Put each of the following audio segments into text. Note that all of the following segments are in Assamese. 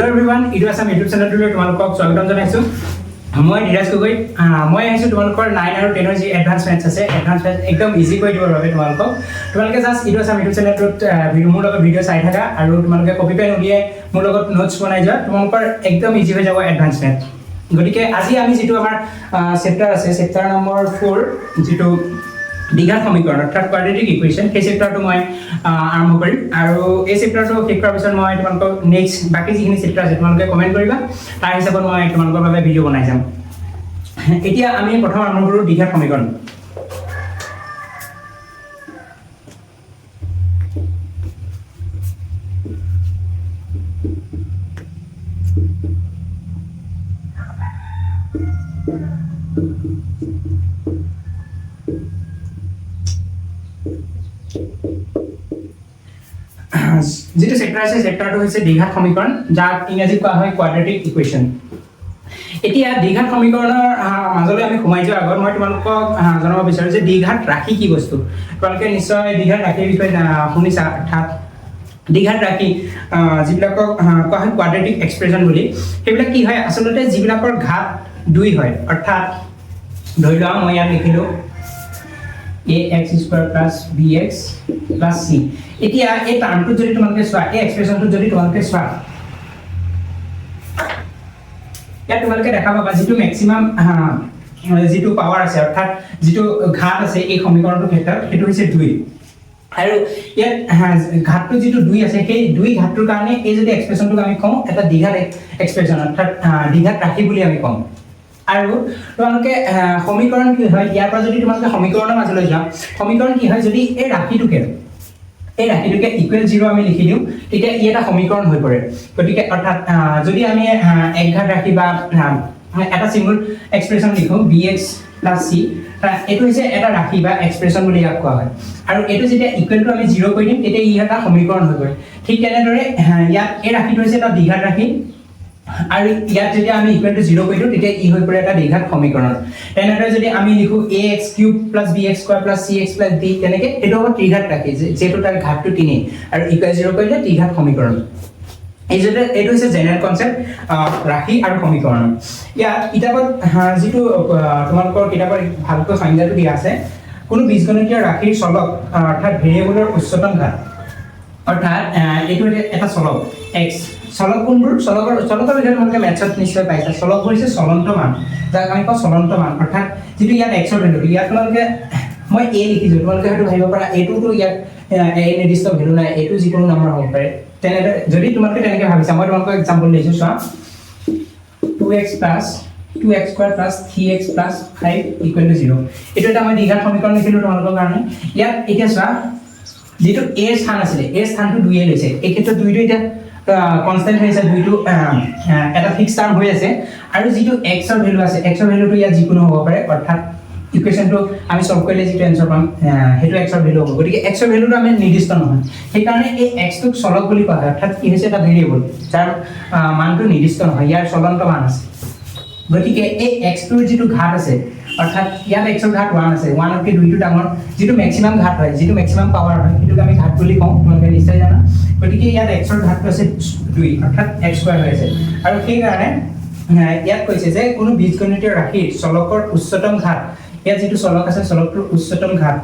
Hello everyone, it was some YouTube channel today. তোমালোকক স্বাগতম জনাইছো। মই ধীৰাজ গগৈ। মই আহিছো তোমালোকৰ 9 আৰু 10 ৰ যি এডভান্স মেথছ আছে, এডভান্স মেথছ একদম ইজি কৰি দিবৰ বাবে তোমালোকক। তোমালোকে just it was some YouTube channelটোত মোৰ লগত ভিডিঅ' চাই থাকা আৰু তোমালোকে কপি পেন উলিয়াই মোৰ লগত নোটছ বনাই যোৱা। তোমালোকৰ একদম ইজি হৈ যাব এডভান্স মেথছ। গতিকে আজি আমি যেটো আমাৰ চেপ্টাৰ আছে, চেপ্টাৰ নম্বৰ 4 যেটো দ্বিঘাত সমীকৰণ অৰ্থাৎ কোৱাড্ৰেটিক ইকুৱেশ্যন, সেই চেপ্টাৰটো মই আৰম্ভ কৰিম আৰু এই চেপ্টাৰটো শেষ কৰাৰ পিছত মই তোমালোকক নেক্সট বাকি যিখিনি চেপ্টাৰ আছে তোমালোকে কমেণ্ট কৰিবা, তাৰ হিচাপত মই তোমালোকৰ বাবে ভিডিঅ' বনাই যাম। এতিয়া আমি প্ৰথম আৰম্ভ কৰোঁ দ্বিঘাত সমীকৰণ। যেটো চেপ্টাৰ আছে চেপ্টাৰটো হৈছে দ্বিঘাত সমীকৰণ, যাক ইংৰাজীত কোৱা হয় কোৱাড্ৰেটিক ইকুৱেশ্যন। এতিয়া দ্বিঘাত সমীকৰণৰ মাজলৈ আমি সোমাই যোৱাৰ আগত মই তোমালোকক জনাব বিচাৰোঁ যে দ্বিঘাত ৰাশি কি বস্তু। তোমালোকে নিশ্চয় দ্বিঘাত ৰাশিৰ বিষয়ে শুনিছা, অৰ্থাৎ দ্বিঘাত ৰাশি যিবিলাকক কোৱা হয় কোৱাড্ৰেটিক এক্সপ্ৰেশ্যন বুলি। সেইবিলাক কি হয় আচলতে যিবিলাকৰ ঘাত 2 হয়, অৰ্থাৎ ধৰি লোৱা মই ইয়াত লিখিলোঁ ax square plus bx plus c। এতিয়া এই টাৰ্মটো যদি তোমালোকে চোৱা, এই এক্সপ্ৰেশ্যনটো যদি তোমালোকে চোৱা, ইয়াত তোমালোকে দেখা পাবা যেটো ম্যাক্সিমাম যেটো পাৱাৰ আছে অৰ্থাৎ যেটো ঘাত আছে এই সমীকৰণটোৰ ক্ষেত্ৰত সেইটো হৈছে 2। আৰু ইয়াত ঘাতটো যেটো 2 আছে সেই 2 ঘাতটোৰ কাৰণে এই যদি এক্সপ্ৰেশ্যনটোক আমি কওঁ এটা দ্বিঘাত এক্সপ্ৰেশ্যন অৰ্থাৎ দ্বিঘাত ৰাশি বুলি আমি কওঁ। আৰু তোমালোকে সমীকৰণ কি হয়, ইয়াৰ পৰা যদি তোমালোকে সমীকৰণৰ মাজলৈ যোৱা, সমীকৰণ কি হয় যদি এই ৰাশিটোকে ইকুৱেল 0 আমি লিখি দিওঁ, তেতিয়া ই এটা সমীকৰণ হৈ পৰে। গতিকে অৰ্থাৎ যদি আমি একঘাত ৰাশি বা এটা সিম্পল এক্সপ্ৰেশ্যন লিখোঁ bx plus c, এইটো হৈছে এটা ৰাশি বা এক্সপ্ৰেশ্যন বুলি ইয়াক কোৱা হয়। আৰু এইটো যেতিয়া ইকুৱেলটো আমি 0 কৰি দিম তেতিয়া ই এটা সমীকৰণ হৈ পৰে। ঠিক তেনেদৰে ইয়াত এই ৰাশিটো হৈছে এটা দ্বিঘাত ৰাশি আৰু ইয়াত যেতিয়া আমি ইকুৱেল টু 0 কৰি দিওঁ তেতিয়া ই হৈ পৰে এটা দ্বিঘাত সমীকৰণ। তেনেদৰে যদি আমি লিখোঁ ax³ plus bx² plus cx plus d, তেনেকৈ এইটো হ'ব ত্ৰিঘাত ৰাশি, যেহেতু তাৰ ঘাতটো 3 আৰু ইকুৱেল 0 কৰিলে ত্ৰিঘাত সমীকৰণ। এইটো হৈছে জেনেৰেল কনচেপ্ট ৰাশি আৰু সমীকৰণ। ইয়াত কিতাপত যিটো তোমালোকৰ কিতাপত ভালকৈ সংজ্ঞাটো দিয়া আছে, কোনো বীজগণিতীয় ৰাশিৰ চলক অৰ্থাৎ ভেৰিয়েবলৰ উচ্চতম ঘাত, অৰ্থাৎ এইটো এটা চলক x। চলক কোনবোৰ? চলকৰ বিষয়ে তোমালোকে মেথছত নিশ্চয় পাইছা। চলকবোৰ হৈছে চলন্ত মান, যাক আমি কওঁ চলন্ত মান, অৰ্থাৎ যিটো ইয়াত x ৰ ভেলুটো, ইয়াত তোমালোকে মই a লিখিছোঁ, তোমালোকে হয়তো ভাবিব পাৰা এইটোতো ইয়াত নিৰ্দিষ্ট ভেলু নাই, এইটো যিকোনো নম্বৰ হ'ব পাৰে। তেনেদৰে যদি তোমালোকে তেনেকৈ ভাবিছা, মই তোমালোকক এক্সাম্পল দিছোঁ, চোৱা 2x plus 2x square plus 3x plus 5 equal to 0। এইটো এটা মই দ্বিঘাত সমীকৰণ লিখিলোঁ তোমালোকৰ কাৰণে। ইয়াত এতিয়া চোৱা যেটো a স্থান আছিলে, a স্থানটো 2 লৈছে, এই ক্ষেত্ৰত 2টো এতিয়া কনস্ট্যান্ট হৈ আছে, 2টো এটা ফিক্স টাৰ্ম হৈ আছে। আৰু যেটো x ৰ ভ্যালু আছে, x ৰ ভ্যালুটো ইয়াত যিকোনো হ'ব পাৰে, অৰ্থাৎ ইকুৱেশ্যনটো আমি সলভ কৰিলে যেটো এনসাৰ পাম হেতু x ৰ ভ্যালু হ'ব। গতিকে x ৰ ভ্যালুটো আমি নিৰ্দিষ্ট নহয়, সেই কাৰণে এই x টোক চলক বুলি কোৱা হয়, অৰ্থাৎ কি হৈছে এটা ভেৰিয়েবল যাৰ মানটো নিৰ্দিষ্ট নহয়, ইয়াৰ চলন্ত মান আছে। গতিকে এই x টোৰ যেটো ঘাত আছে, অৰ্থাৎ ইয়াত x ৰ ঘাত 1 আছে, 1 তকৈ 2টো ডাঙৰ, যেটো ম্যাক্সিমাম ঘাত হয়, যেটো ম্যাক্সিমাম পাৱাৰ হয়, সেইটোক আমি ঘাত বুলি কওঁ, তোমালোকে নিশ্চয় জানা। গতিকে ইয়াত x ৰ ঘাতটো আছে 2, অৰ্থাৎ x স্কয়াৰ হৈ আছে। আৰু সেই কাৰণে ইয়াত কৈছে যে কোনো বীজগণিতীয় ৰাশিৰ চলকৰ উচ্চতম ঘাত, ইয়াত যেটো চলক আছে চলকটোৰ উচ্চতম ঘাত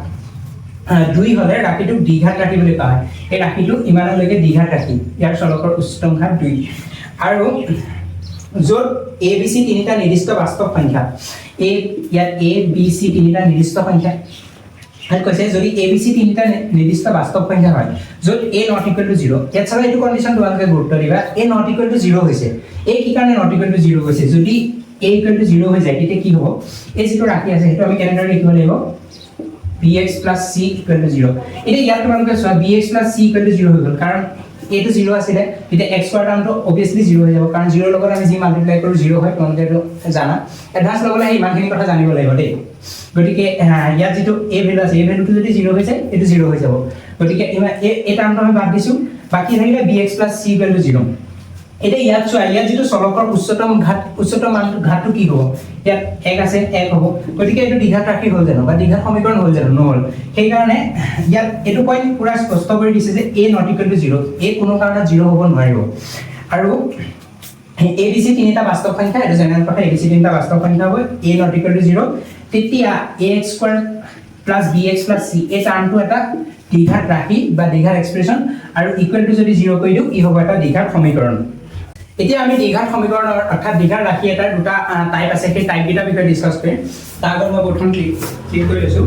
2 হলে ৰাশিটোক দ্বিঘাত ৰাশি বুলি কোৱা হয়। এই ৰাশিটো ইমানলৈকে দ্বিঘাত ৰাশি, ইয়াৰ চলকৰ উচ্চতম ঘাত 2। আৰু য'ত a b c তিনিটা নিৰ্দিষ্ট বাস্তৱ সংখ্যা, ইয়াত a b c তিনিটা নিৰ্দিষ্ট সংখ্যা আৰু কৈছে যদি a b c তিনিটা নিৰ্দিষ্ট বাস্তৱ সংখ্যা হয়, য'ত a not equal to 0, ইয়াত চাবা এইটো কন্ডিশন তোমালোকে গুৰুত্ব দিবা, a not equal to 0 হৈছে। a কি কাৰণে not equal to 0 হৈছে? যদি a equal to 0 হৈ যায় তেতিয়া কি হ'ব? এই যেটো ৰাশি আছে সেইটো আমি কেনেদৰে লিখিব লাগিব? bx plus c equal to 0। এতিয়া ইয়াত তোমালোকে চোৱা bx plus c equal to 0 হৈ গ'ল, কাৰণ a টো 0 আছিলে, তেতিয়া x স্কয়াৰ টাৰ্মটো অবিয়াসলি 0 হৈ যাব, কাৰণ 0 ৰ লগত আমি যি মাল্টিপ্লাই কৰো 0 হয়, তোমালোকে এইটো জানা। এডভান্স লবলৈ ইমানখিনি কথা জানিব লাগিব দেই। গতিকে ইয়াত যেটো a ভ্যালু আছে, a ভ্যালুটো যদি 0 হৈ যায় এইটো 0 হৈ যাব। গতিকে এই টাৰ্মটো আমি বাদ দিছো, বাকি থাকিলে bx plus c equal to 0। এতিয়া ইয়াত চোৱা, ইয়াত যেটো চলকৰ উচ্চতম মানটো ঘাতটো কি হ'ব? ইয়াত 1 আছে, 1 হ'ব। গতিকে এইটো দ্বিঘাত ৰাশি হ'ল জানো বা দ্বিঘাত সমীকৰণ হ'ল জানো? নহ'ল। সেই কাৰণে ইয়াত এইটো পইণ্ট পুৰা স্পষ্ট কৰি দিছে যে a not equal to 0, a কোনো কাৰণত 0 হ'ব নোৱাৰিব। আৰু ABC তিনিটা বাস্তৱ সংখ্যা এটা জেনেৰেল কথা ABC তিনিটা বাস্তৱ সংখ্যা হ'ব a not equal to 0 তেতিয়া ax square plus bx plus c এই টাৰ্মটো এটা দ্বিঘাত ৰাশি বা দ্বিঘাত এক্সপ্ৰেছন আৰু ইকুৱেল টু যদি 0 কৰি দিও ই হ'ব এটা দ্বিঘাত সমীকৰণ এতিয়া আমি দ্বিঘাত সমীকৰণৰ অৰ্থাৎ দ্বিঘাত ৰাশি এটা দুটা টাইপ আছে সেই টাইপ কেইটা বিষয়ে ডিসকাস কৰিম তাৰ আগত মই প্ৰথম ক্লিক কৰি লৈছো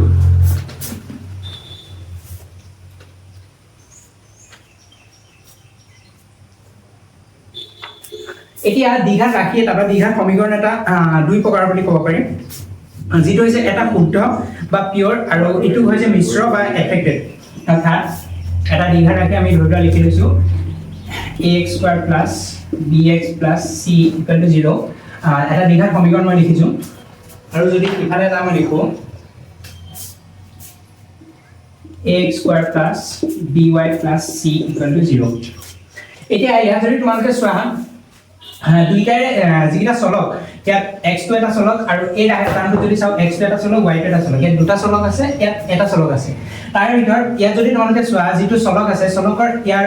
এতিয়া দ্বিঘাত ৰাশি এটা বা দ্বিঘাত সমীকৰণ এটা দুই প্ৰকাৰ বুলি ক'ব পাৰি যেটো হৈছে এটা শুদ্ধ বা পিওৰ আৰু এটো হৈছে মিশ্ৰ বা এফেক্টেড অৰ্থাৎ এটা দ্বিঘাত ৰাশি আমি ধৰি লিখি লৈছো ax square plus bx plus c equal to 0 এটা দ্বিঘাত সমীকৰণ মই লিখিছো আৰু যদি ইফালে এটা মই লিখো ax square plus by plus c equal to 0 এতিয়া ইয়াত যদি তোমালোকে চোৱা দুইটাৰে যিটা চলক ইয়াত x টো এটা চলক আৰু এই টাৰ্মটো যদি চাও x টো এটা চলক y টো এটা চলক ইয়াত দুটা চলক আছে ইয়াত এটা চলক আছে তাৰ ভিতৰত ইয়াত যদি তোমালোকে চোৱা যিটো চলক আছে চলকৰ ইয়াৰ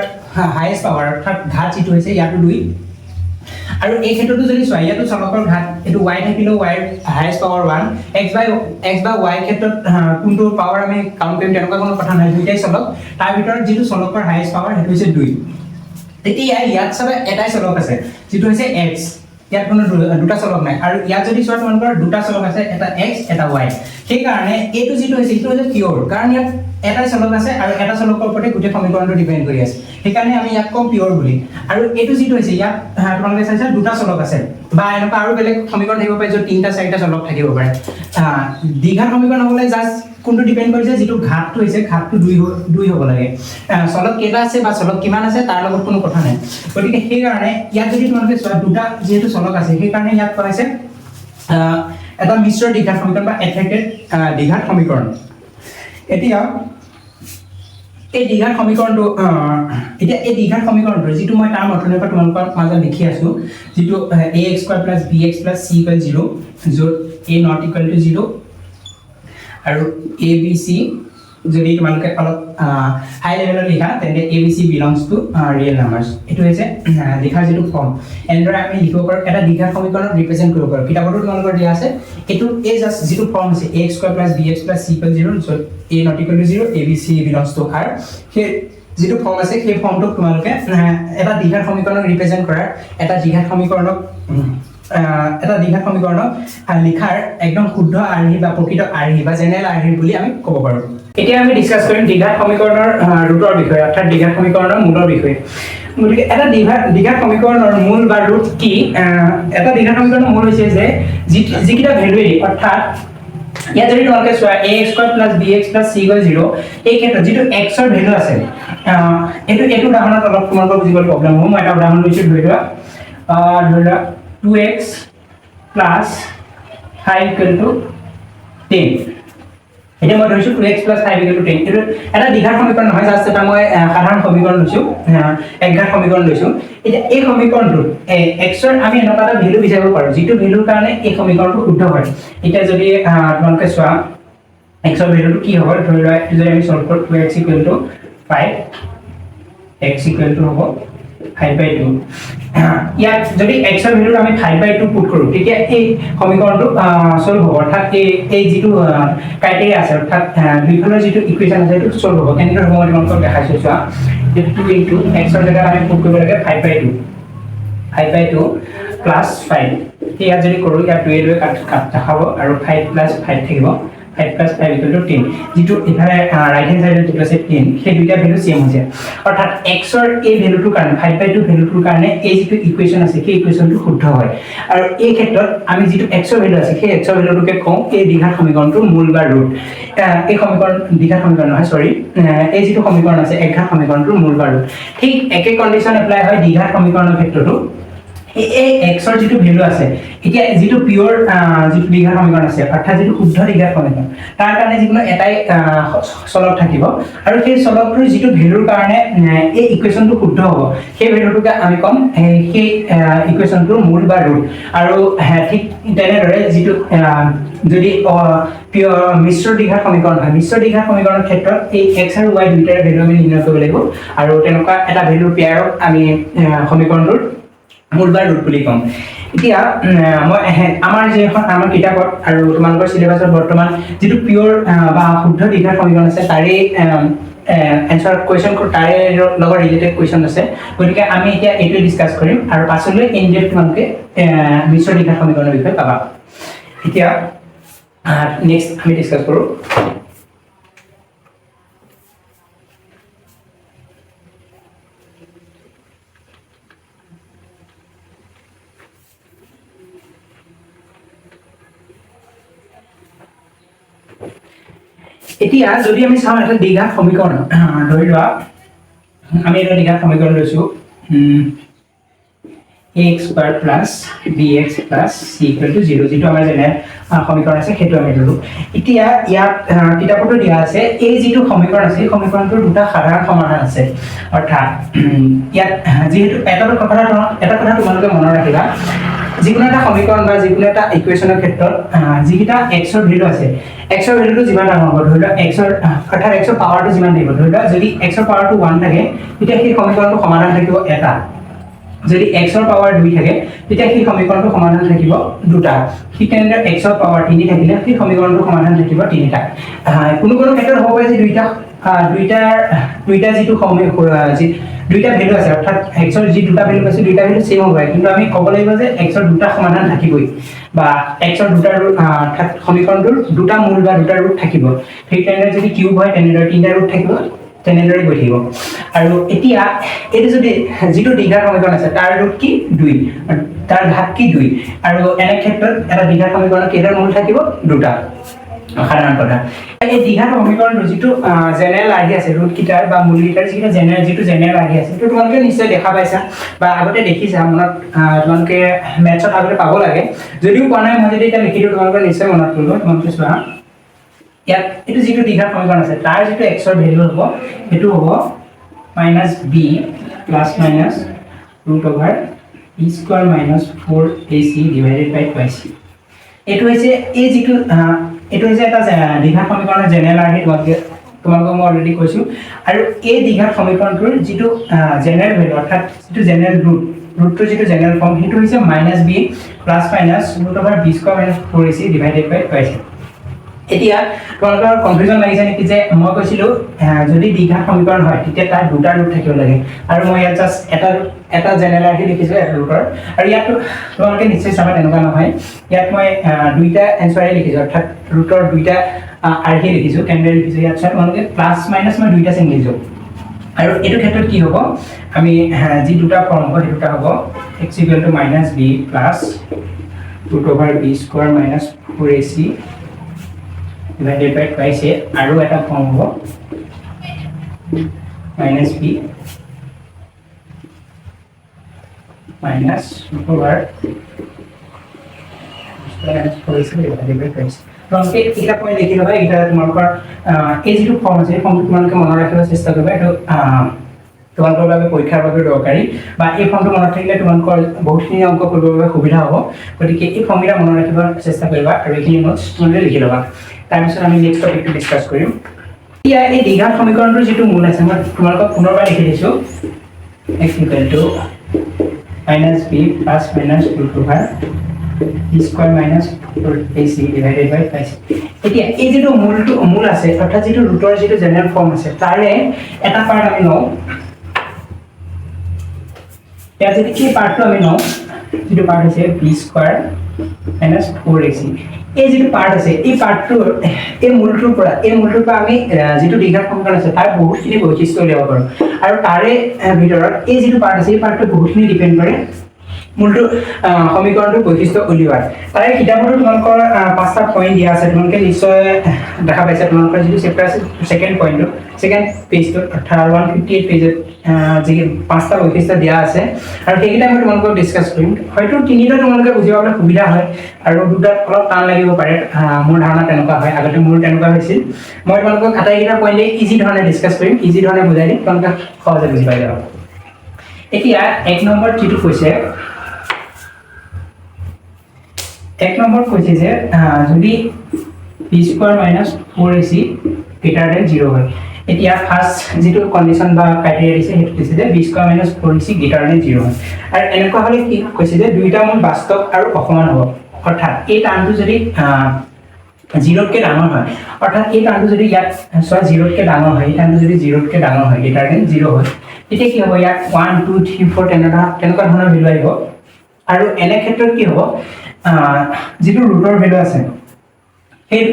হাইয়েস্ট পাৱাৰ অৰ্থাৎ ঘাত যিটো হৈছে ইয়াটো 2 আৰু এই ক্ষেত্ৰটো যদি চোৱা ইয়াটো চলকৰ ঘাত এটো y থাকিলে y হাইয়েস্ট পাৱাৰ 1 x বা y ক্ষেত্ৰত কোনটো পাৱাৰ আমি কাউন্ট কৰিম তেনেকুৱা কোনো কথা নাই দুইটাই চলক তাৰ ভিতৰত যিটো চলকৰ হাইয়েস্ট পাৱাৰ হেতু হৈছে 2 এতিয়া ইয়াত সবে এটাই চলক আছে যেটো হৈছে x ইয়াত কোনো দুটা চলক নাই আৰু ইয়াত যদি চোৱা তোমালোকৰ দুটা চলক আছে এটা x এটা y সেই কাৰণে এটো যেটো হৈছে এটো হৈছে পিওৰ কাৰণ ইয়াত এটাই চলক আছে আৰু এটা চলকৰ ওপৰতে গোটেই সমীকৰণটো ডিপেন্ড কৰি আছে সেই কাৰণে আমি ইয়াক কম পিওৰ বুলি আৰু এটো যেটো হৈছে ইয়াত তোমালোকে চাইছা দুটা চলক আছে বা এনেকুৱা আৰু বেলেগ সমীকৰণ থাকিব পাৰে য'ত তিনটা চাৰিটা চলক থাকিব পাৰে দ্বিঘাত সমীকৰণ হ'বলৈ জাস্ট কোনটো ডিপেন্ড কৰিছে যেটো ঘাতটো হৈছে ঘাতটো 2 হ'ব লাগে চলক কেটা আছে বা চলক কিমান আছে তাৰ লগত কোনো কথা নাই গতিকে সেই কাৰণে ইয়াত যদি তোমালোকে চোৱা দুটা যেটো চলক আছে সেই কাৰণে ইয়াত কোৱাইছে এটা মিশ্ৰ দ্বিঘাত সমীকৰণ বা এফেক্টেড দ্বিঘাত সমীকৰণ এতিয়া এই দ্বিঘাত সমীকৰণটো এতিয়া এই দ্বিঘাত সমীকৰণটো যেটো মই টাৰ্ম অৰ্থনৰ পৰা তোমালোকৰ মাজত লিখি আছো যেটো ax square plus bx plus c equal 0 য'ত a not equal to 0 আৰু abc যদি তোমালোকে অলপ হাই লেভেলত লিখা তেন্তে abc belongs to real numbers এটো হৈছে লিখা যেটো ফৰ্ম এন্ডৰ আমি লিখিব পাৰো এটা দ্বিঘাত সমীকৰণ ৰিপ্ৰেজেন্ট কৰিব পাৰো কিতাপটো তোমালোকৰ দিয়া আছে এটো এই জাস্ট যেটো ফৰ্ম আছে ax square plus bx plus c equal 0 so a not equal to 0 abc belongs to r সেই যেটো ফৰ্ম আছে সেই ফৰ্মটো তোমালোকে এটা দ্বিঘাত সমীকৰণ ৰিপ্ৰেজেন্ট কৰাৰ এটা দ্বিঘাত সমীকৰণক লিখাৰ একদম শুদ্ধ আৰ্হি বা প্ৰকৃত আৰ্হি বা জেনেৰেল আৰ্হি বুলি আমি ক'ব পাৰো এতিয়া আমি ডিসকাস কৰিম দ্বিঘাত সমীকৰণৰ ৰুটৰ বিষয়ে অৰ্থাৎ দ্বিঘাত সমীকৰণৰ মূলৰ বিষয়ে গতিকে এটা দ্বিঘাত সমীকৰণৰ মূল বা ৰুট কি এটা দ্বিঘাত সমীকৰণৰ মূল হৈছে যে যিকিটা ভ্যালু অৰ্থাৎ ইয়াত যদি তোমালোকে চোৱা ax square plus bx plus c equal 0 এই ক্ষেত্ৰত যেটো x ৰ ভ্যালু আছে এটো উদাহৰণত অলপ তোমালোকৰ বুজিবলৈ প্ৰবলেম হ'ব মই এটা উদাহৰণ লৈছো ধৰি লোৱা 2x plus 5 equal to 10 এটা মই ধৰিছো 2x plus 5 equal to 10 এটো এটা দ্বিঘাত সমীকৰণ নহয় জাস্ট এটা মই সাধাৰণ সমীকৰণ লৈছো একঘাত সমীকৰণ লৈছো এটা এই সমীকৰণটো x ৰ আমি এনেকুৱা এটা ভ্যালু বিচাৰিব পাৰো যেটো ভ্যালুৰ কাৰণে এই সমীকৰণটো শুদ্ধ হয় এটা যদি তোমালোকে চোৱা x ৰ ভ্যালুটো কি হ'ব ধৰি লোৱা যদি আমি সলভ কৰো 2x equal to 5 x equal to হ'ব 5/2 ইয়াত যদি x ৰ ভ্যালু আমি 5/2 পুট কৰো তেতিয়া এই সমীকৰণটো সলভ হ'ব অৰ্থাৎ এই যেটো ক্ৰাইটেৰিয়া আছে অৰ্থাৎ দুইফালৰ যেটো ইকুৱেচন আছে সেইটো সলভ হ'ব কেনেকৈ হ'ব মই তোমালোকক দেখাইছো চোৱা 2 * x ৰ জায়গাত আমি পুট কৰিব লাগে 5/2 plus 5 ইয়াত যদি কৰো ইয়াত 2 এ কাট দেখাব আৰু 5 plus 5 থাকিব 5 plus 5 equal to 10 যেটো এফালে রাইট হ্যান্ড সাইডে যেটো আছে 10 সেই দুইটা ভ্যালু সেম হৈছে অৰ্থাৎ x ৰ এই ভ্যালুটোৰ কাৰণে 5/2 ভ্যালুটোৰ কাৰণে এই যেটো ইকুৱেচন আছে সেই ইকুৱেচনটো শুদ্ধ হয় আৰু এই ক্ষেত্ৰত আমি যেটো x ৰ ভ্যালু আছে সেই x ৰ ভ্যালুটোকে কওঁ এই দ্বিঘাত সমীকৰণটোৰ মূল বা ৰুট এই সমীকৰণ দ্বিঘাত সমীকৰণ নহয় সৰি এই যেটো সমীকৰণ আছে একঘাত সমীকৰণটোৰ মূল বা ৰুট ঠিক একে কন্ডিশন এপ্লাই হয় দ্বিঘাত সমীকৰণৰ ক্ষেত্ৰতো এই x ৰ যেটো ভ্যালু আছে এতিয়া যেটো পিওৰ যেটো দ্বিঘাত সমীকৰণ আছে অৰ্থাৎ যেটো শুদ্ধ দ্বিঘাত সমীকৰণ তাৰ কাৰণে যিকোনো এটাই চলক থাকিব আৰু সেই চলকটোৰ যেটো ভ্যালুৰ কাৰণে এই ইকুৱেচনটো শুদ্ধ হ'ব সেই ভ্যালুটোকে আমি কম সেই ইকুৱেচনটোৰ মূল বা ৰুট আৰু ঠিক তেনেদৰে যেটো যদি পিওৰ মিশ্ৰ দ্বিঘাত সমীকৰণ হয় মিশ্ৰ দ্বিঘাত সমীকৰণৰ ক্ষেত্ৰত এই x আৰু y দুইটাৰ ভ্যালু আমি নিৰ্ণয় কৰিব লাগিব আৰু তেনেকুৱা এটা ভ্যালু পেয়াৰক আমি সমীকৰণটোৰ মূল বা ৰুট বুলি ক'ম এতিয়া মই আমাৰ যিখন আমাৰ কিতাপত আৰু তোমালোকৰ সিলেবাছত বৰ্তমান যিটো পিয়ৰ বা শুদ্ধ দীঘাৰ সমীকৰণ আছে তাৰে এনসাৰ কোৱেশ্চন তাৰে লগত ৰিলেটেড কোৱেশ্চন আছে গতিকে আমি এতিয়া এইটো ডিসকাস কৰিম আৰু পাছলৈ ইনডেপথ তোমালোকে মিশ্ৰ দীঘাৰ সমীকৰণৰ বিষয়ে পাবা এতিয়া নেক্সট আমি ডিসকাস কৰো এতিয়া যদি আমি চাওঁ এটা দীঘা সমীকৰণ ধৰি লোৱা আমি এটা দীঘা সমীকৰণ লৈছো x square plus bx plus c equal to 0 যেটো আমাৰ জেনে সমীকৰণ আছে সেইটো আমি ললো এতিয়া ইয়াত কিতাপতো দিয়া আছে এই যেটো সমীকৰণ আছে এই সমীকৰণটোৰ দুটা সাধাৰণ সমাধান আছে অৰ্থাৎ ইয়াত যেহেতু এটা কথা তোমালোকে মনত ৰাখিবা যিকোনো এটা সমীকৰণ বা যিকোনো এটা ইকুৱেচনৰ ক্ষেত্ৰত যিকিটা x ৰ ভ্যালু আছে x ৰ ভ্যালুটো যিমান ডাঙৰ হ'ব ধৰি লোৱা x ৰ অৰ্থাৎ x ৰ পাৱাৰটো যিমান দিব ধৰি লোৱা যদি x ৰ পাৱাৰটো 1 থাকে তেতিয়া সেই সমীকৰণটো সমাধান থাকিব এটা যদি x ৰ পাৱাৰ 2 থাকে তেতিয়া সেই সমীকৰণটো সমাধান থাকিব দুটা ঠিক তেনেদৰে x ৰ পাৱাৰ 3 থাকিলে সেই সমীকৰণটো সমাধান থাকিব তিনিটা কোনো ক্ষেত্ৰত হ'ব পাৰে যে দুইটা যেটো দুইটা ভ্যালু আছে অৰ্থাৎ x ৰ যি দুটা ভ্যালু আছে দুইটা ভ্যালু সেম হ'ব কিন্তু আমি ক'ব লাগিব যে x ৰ দুটা সমাধান থাকিবই বা x ৰ দুটা অৰ্থাৎ সমীকৰণটোৰ দুটা মূল বা দুটা ৰুট থাকিব ঠিক তেনেদৰে যদি কিউব হয় তেনেদৰে তিনিটা ৰুট থাকিব তেনেদৰে গৈ থাকিব আৰু এতিয়া এটো যদি যেটো দীঘাৰ সমীকৰণ আছে তাৰ ৰুট কি 2 তাৰ ঘাত কি 2 আৰু এনে ক্ষেত্ৰত এটা দীঘাৰ সমীকৰণ কেইটা মূল থাকিব দুটা সাধাৰণ কথা এই দীঘাৰ সমীকৰণ যেটো জেনাৰেল আহি আছে ৰুট কিটাৰ বা মূল কিটাৰ যেটা জেনাৰেল আহি আছে তো তোমালোকে নিশ্চয় দেখা পাইছা বা আগতে দেখিছা মনত তোমালোকে মেথছত আগতে পাব লাগে যদিও কোৱা নাই মই যদি এটা লিখি দিও তোমালোকে নিশ্চয় মনত পৰিব তোমালোকে চোৱা ইয়াত এটো যেটো দীঘাৰ সমীকৰণ আছে তাৰ যেটো x ৰ ভ্যালু হ'ব এটো হ'ব -b plus minus root over e square minus 4ac divided by 2c এটো হৈছে এই যেটো এটো হৈছে এটা দীঘাৰ সমীকৰণৰ জেনাৰেল আৰ্হি তোমালোকক মই অলৰেডি কৈছো আৰু এই দীঘাৰ সমীকৰণটোৰ যেটো জেনাৰেল ভ্যালু অৰ্থাৎ যেটো জেনাৰেল ৰুটৰ যেটো জেনাৰেল ফৰ্ম হেতু হৈছে -b plus minus root over b square minus 4ac divided by 2c এতিয়া তোমালোকৰ কনফিউজন লাগিছে নেকি যে মই কৈছিলো যদি দীঘাৰ সমীকৰণ হয় তেতিয়া তাৰ দুটা ৰুট থাকিব লাগে আৰু মই ইয়াত জাস্ট এটা জেনাৰেল আৰ্হি লিখিছো এটা ৰুটৰ আৰু ইয়াত তোমালোকে নিশ্চয় চাবা তেনেকুৱা নহয় ইয়াত মই দুইটা এনসাৰে লিখিছো অৰ্থাৎ ৰুটৰ দুইটা আৰ্হি লিখিছো কেন্দ্ৰ লিখিছো ইয়াত তোমালোকে প্লাস মাইনাস মই দুইটা চিন লিখিছো আৰু এটো ক্ষেত্ৰত কি হ'ব আমি যি দুটা ফৰ্ম হ'ব এই দুটা হ'ব x = -b plus root over b square minus 4ac divided by 2c আৰু এটা ফৰ্ম হ'ব -b minus root over square 4c divided by 2c তোমালোকে এটা পয়েন্ট লিখি লবা এটা তোমালোকৰ এই যেটো ফৰ্ম আছে ফৰ্মটো তোমালোকে মনত ৰাখিব চেষ্টা কৰিবা এটো তোমালোকৰ বাবে পৰীক্ষাৰ বাবে দৰকাৰী বা এই ফৰ্মটো মনত থাকিলে তোমালোকৰ বহুতখিনি অংক কৰিবৰ বাবে সুবিধা হ'ব গতিকে এই ফৰ্মটা মনত ৰাখিব চেষ্টা কৰিবা আৰু এইখিনি নোটছ তোমালোকে লিখি লবা তাৰপিছত আমি নেক্সট টপিকটো ডিসকাস কৰিম এতিয়া এই দীঘাৰ সমীকৰণটোৰ যেটো মূল আছে মই তোমালোকক পুনৰবাৰ লিখি দিছো x = -b plus minus root over e square minus 4ac divided by 2c এতিয়া এই যেটো মূল আছে অৰ্থাৎ যেটো ৰুটৰ যেটো জেনাৰেল ফৰ্ম আছে তাৰে এটা পাৰ্ট আমি লও ইয়াত যদি কি পাৰ্টটো আমি লও যেটো পাৰ্ট আছে b square minus 4ac এই যেটো পাৰ্ট আছে এই পাৰ্টটোৰ এই মূলটোৰ পৰা আমি যেটো দীঘাৰ সমীকৰণ আছে তাৰ বহুতখিনি বৈশিষ্ট্য উলিয়াব পাৰো আৰু তাৰে ভিতৰত এই যেটো পাৰ্ট আছে এই পাৰ্টটো বহুতখিনি ডিপেন্ড কৰে মূলটো সমীকৰণটোৰ বৈশিষ্ট্য উলিওৱাৰ তাৰে কিতাপতো তোমালোকৰ পাঁচটা পইণ্ট দিয়া আছে তোমালোকে নিশ্চয় দেখা পাইছা তোমালোকৰ যেটো চেপ্টাৰ আছে সেকেন্ড পইণ্টটো সেকেন্ড পেজটো 158 পেজত যে পাঁচটা বৈশিষ্ট্য দিয়া আছে আৰু সেইকেইটা মই তোমালোকক ডিসকাস কৰিম হয়তো তিনিটা তোমালোকে বুজিবলৈ সুবিধা হয় আৰু দুটা অলপ টান লাগিব পাৰে মোৰ ধাৰণা তেনেকুৱা হয় আগতে মোৰ তেনেকুৱা হৈছিল মই তোমালোকক আটাইকেইটা পইণ্টে ইজি ধৰণে ডিসকাস কৰিম ইজি ধৰণে বুজাই দিম তোমালোকে সহজে বুজি পাই যাবা এতিয়া এক নম্বৰ যেটো কৈছে এক নম্বৰ কৈছে যে যদি b square minus 4ac greater than 0 হয় এতিয়া ফার্স্ট যেটো কন্ডিশন বা ক্রাইটেরিয়া দিছে হেতু দিছে যে b square minus 4ac greater than 0 হয় আৰু এনেকুৱা হলে কি কৈছে যে দুইটা মূল বাস্তৱ আৰু অসমান হ'ব অৰ্থাৎ এই টাৰ্মটো যদি 0 কে ডাঙৰ হয় অৰ্থাৎ এই টাৰ্মটো যদি ইয়াত 0 কে ডাঙৰ হয় এই টাৰ্মটো যদি 0 কে ডাঙৰ হয় গ্রেটার দেন 0 হয় তেতিয়া কি হ'ব ইয়াত 1 2 3 4 তেনেকুৱা ধৰণৰ ভ্যালু আহিব আৰু এনে ক্ষেত্ৰত কি হ'ব যেটো ৰুটৰ ভ্যালু আছে এই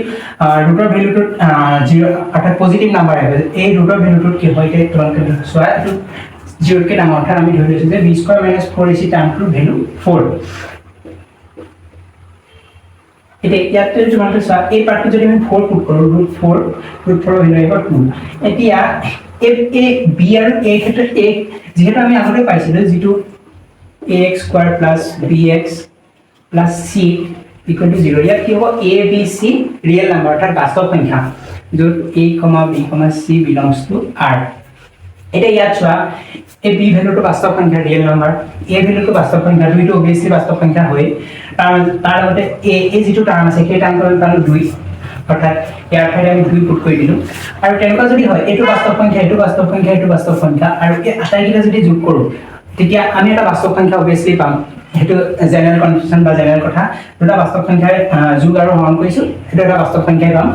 ৰুটৰ ভ্যালুটো 0 অৰ্থাৎ পজিটিভ নাম্বাৰ আহিব এই ৰুটৰ ভ্যালুটো কি হয় তে তোমালোকে চোৱা এটো 0 কে ডাঙৰ অৰ্থাৎ আমি ধৰি লৈছো যে b স্কয়াৰ মাইনাস 4ac টাৰ্মটোৰ ভ্যালু 4 এটা ইয়াতে তোমালোকে চোৱা এই পাৰ্টটো যদি আমি 4 পুট কৰো √4 ভ্যালু আহিব 2 এতিয়া এই b আৰু a ক্ষেত্ৰত a যেহেতু আমি আগতে পাইছিলো যেটো ax square plus bx plus c equal to 0 ইয়াত কি হ'ব a b c real number অৰ্থাৎ বাস্তৱ সংখ্যা য'ত a, b, c belongs to r এটা ইয়াত চোৱা এই b ভ্যালুটো বাস্তৱ সংখ্যা ৰিয়েল নাম্বাৰ a ভ্যালুটো বাস্তৱ সংখ্যা দুইটো অবিয়াসলি বাস্তৱ সংখ্যা হয় তাৰ লগতে a যেটো টাৰ্ম আছে সেই টাৰ্মটো আমি পালো 2 অৰ্থাৎ ইয়াৰ ঠাইত আমি 2 পুট কৰি দিলো আৰু তেনেকুৱা যদি হয় এটো বাস্তৱ সংখ্যা এটো বাস্তৱ সংখ্যা এটো বাস্তৱ সংখ্যা আৰু এই আটাইকেইটা যদি যোগ কৰো তেতিয়া আমি এটা বাস্তৱ সংখ্যা অবিয়াসলি পাম হেতু জেনাৰেল কনফিউজন বা জেনাৰেল কথা দুটা বাস্তৱ সংখ্যাৰ যোগ আৰু হৰণ কৰিছো হেতু এটা বাস্তৱ সংখ্যাই পাম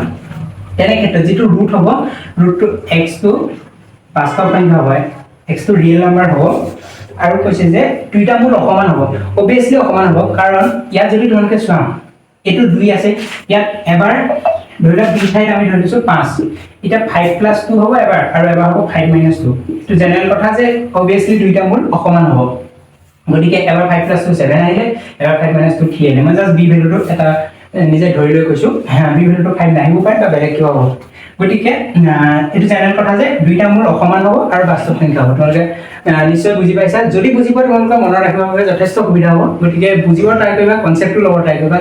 তেনে ক্ষেত্ৰত যেটো ৰুট হ'ব ৰুটটো x টো বাস্তৱ সংখ্যা হয় x টো ৰিয়েল নাম্বাৰ হ'ব আৰু কৈছে যে দুইটা মূল অসমান হ'ব অবিয়াসলি অসমান হ'ব কাৰণ ইয়াত যদি তোমালোকে চোৱা এটো 2 আছে ইয়াত এবাৰ ধৰিলা b ঠাইত আমি ধৰিছো 5 এটা 5 + 2 হ'ব এবাৰ আৰু এবাৰ হ'ব 5 - 2 তো জেনাৰেল কথা যে অবিয়াসলি দুইটা মূল অসমান হ'ব গতিকে এবাৰ 5 + 2 7 আহিলে এবাৰ 5 - 2 3 আহিলে মই জাস্ট b ভ্যালুটো এটা নিজে ধৰি লৈ কৈছো হ্যাঁ b ভ্যালুটো 5 নাহিব পাৰে বা বেলেগ কিবা হ'ব গতিকে এটো জেনাৰেল কথা যে দুইটা মূল অসমান হ'ব আৰু বাস্তৱ সংখ্যা হ'ব তোমালোকে নিশ্চয় বুজি পাইছা যদি বুজি পোৱা তোমালোকে মনত ৰাখিব বাবে যথেষ্ট সুবিধা হ'ব গতিকে বুজিব ট্ৰাই কৰিবা কনসেপ্টটো ল'ব ট্ৰাই কৰিবা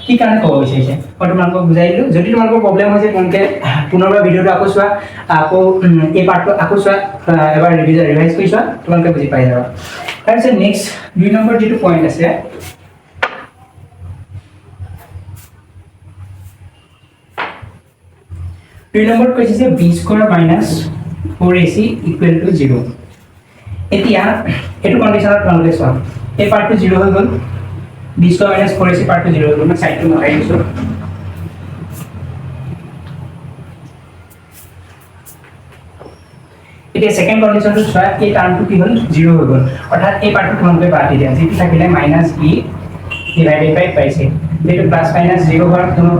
কি কাৰণে ক'ব বিচাৰিছে মই তোমালোকক বুজাই দিলো যদি তোমালোকৰ প্ৰবলেম হৈছে তোমালোকে পুনৰবাৰ ভিডিওটো আকৌ চোৱা আকৌ এই পাৰ্টটো আকৌ চোৱা এবাৰ ৰিভাইজ কৰি চোৱা তোমালোকে বুজি পাই যাবা তাৰপিছত নেক্সট 2 নম্বৰ যেটো পইণ্ট আছে 2 নম্বৰ কৈছে যে b square minus 4ac equal to 0 এতিয়া এটো কন্ডিশনত তোমালোকে চোৱা এই পাৰ্টটো 0 হৈ গ'ল b স্কয়াৰ মাইনাস 4ac পাৰ্টটো 0 হৈ গ'ল মই সাইডটো লগাই দিছো এতিয়া সেকেন্ড কন্ডিশনটো চোৱা এই টাৰ্মটো কি হ'ল 0 হৈ গ'ল অৰ্থাৎ এই পাৰ্টটো তোমালোকে বাদ দিয়া যেটো থাকিলে -b ডিভাইডেড বাই পাইছে যেটো প্লাস মাইনাস 0 হোৱাৰ কোনো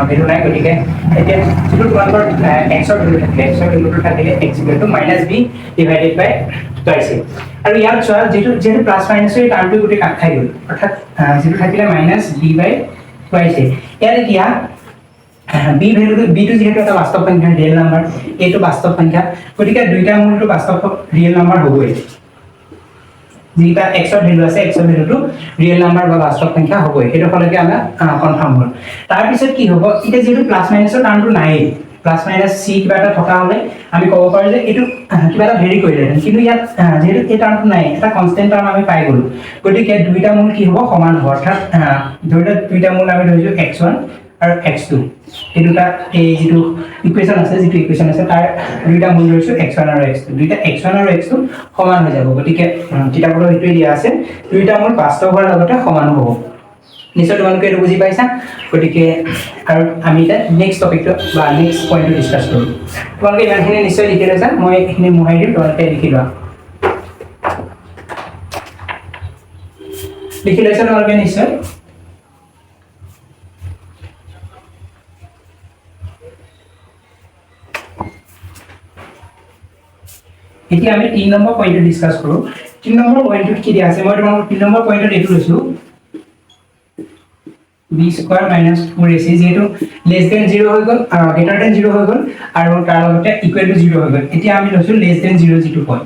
ভ্যালু নাই গতিকে এতিয়া যেটো তোমালোকৰ x ৰ ভ্যালু থাকে x ৰ ভ্যালুটো থাকিলে x - b ডিভাইডেড বাই পাইছে আৰু ইয়াত চোৱা যেটো প্লাস মাইনাসৰ এই টাৰ্মটো গুটে কাট খাই গ'ল অৰ্থাৎ যেটো থাকিলে -b বাই পাইছে ইয়াত এতিয়া b ভ্যালুটো b টো যেহেতু এটা বাস্তৱ সংখ্যা ৰিয়েল নাম্বাৰ এটো বাস্তৱ সংখ্যা গতিকে দুইটা মূলটো বাস্তৱ ৰিয়েল নাম্বাৰ হ'বই যেটা x ৰ ভ্যালু আছে x ৰ ভ্যালুটো ৰিয়েল নাম্বাৰ বা বাস্তৱ সংখ্যা হ'বই এটো ফলকে আমৰা কনফাৰ্ম হ'ল তাৰ পিছত কি হ'ব এটা যেটো প্লাস মাইনাসৰ টাৰ্মটো নাই প্লাস মাইনাস c কিবা এটা থকা হলে আমি ক'ব পাৰো যে এটো কিবা এটা ভেৰি কৰিলে কিন্তু ইয়াত যেটো এই টাৰ্মটো নাই এটা কনস্ট্যান্ট টাৰ্ম আমি পাই গলো গতিকে দুইটা মূল কি হ'ব সমান হ'ব অৰ্থাৎ ধৰিলে দুইটা মূল আমি ধৰিছো x1 আৰু x2 এই দুটা এই যেটো ইকুয়েশন আছে তাৰ দুইটা মূল ধৰিছো x1 আৰু x2 দুইটা x1 আৰু x2 সমান হৈ যাব গতিকে কিতাপৰ এইটোই দিয়া আছে দুইটা মূল বাস্তৱ হোৱাৰ লগতে সমান হ'ব নিশ্চয় তোমালোকে এটো বুজি পাইছা গতিকে আৰু আমি এটা নেক্সট টপিকটো বা নেক্সট পইণ্টটো ডিসকাস কৰো তোমালোকে ইমানখিনি নিশ্চয় লিখি লৈছা মই এইখিনি মোহাই দিম তোমালোকে লিখি লোৱা লিখি লৈছা তোমালোকে নিশ্চয় এতিয়া আমি 3 নম্বৰ পইণ্টটো ডিসকাস কৰো 3 নম্বৰ পইণ্টটো কি দিয়া আছে মই তোমালোকক 3 নম্বৰ পইণ্টত এইটো লৈছো b স্কয়াৰ মাইনাস 4ac যেটো লেস দেন 0 হৈ গ'ল গ্ৰেটাৰ দেন 0 হৈ গ'ল আৰু তাৰ লগতে ইকুৱেল টু 0 হৈ গ'ল এতিয়া আমি লৈছো লেস দেন 0 যেটো পইণ্ট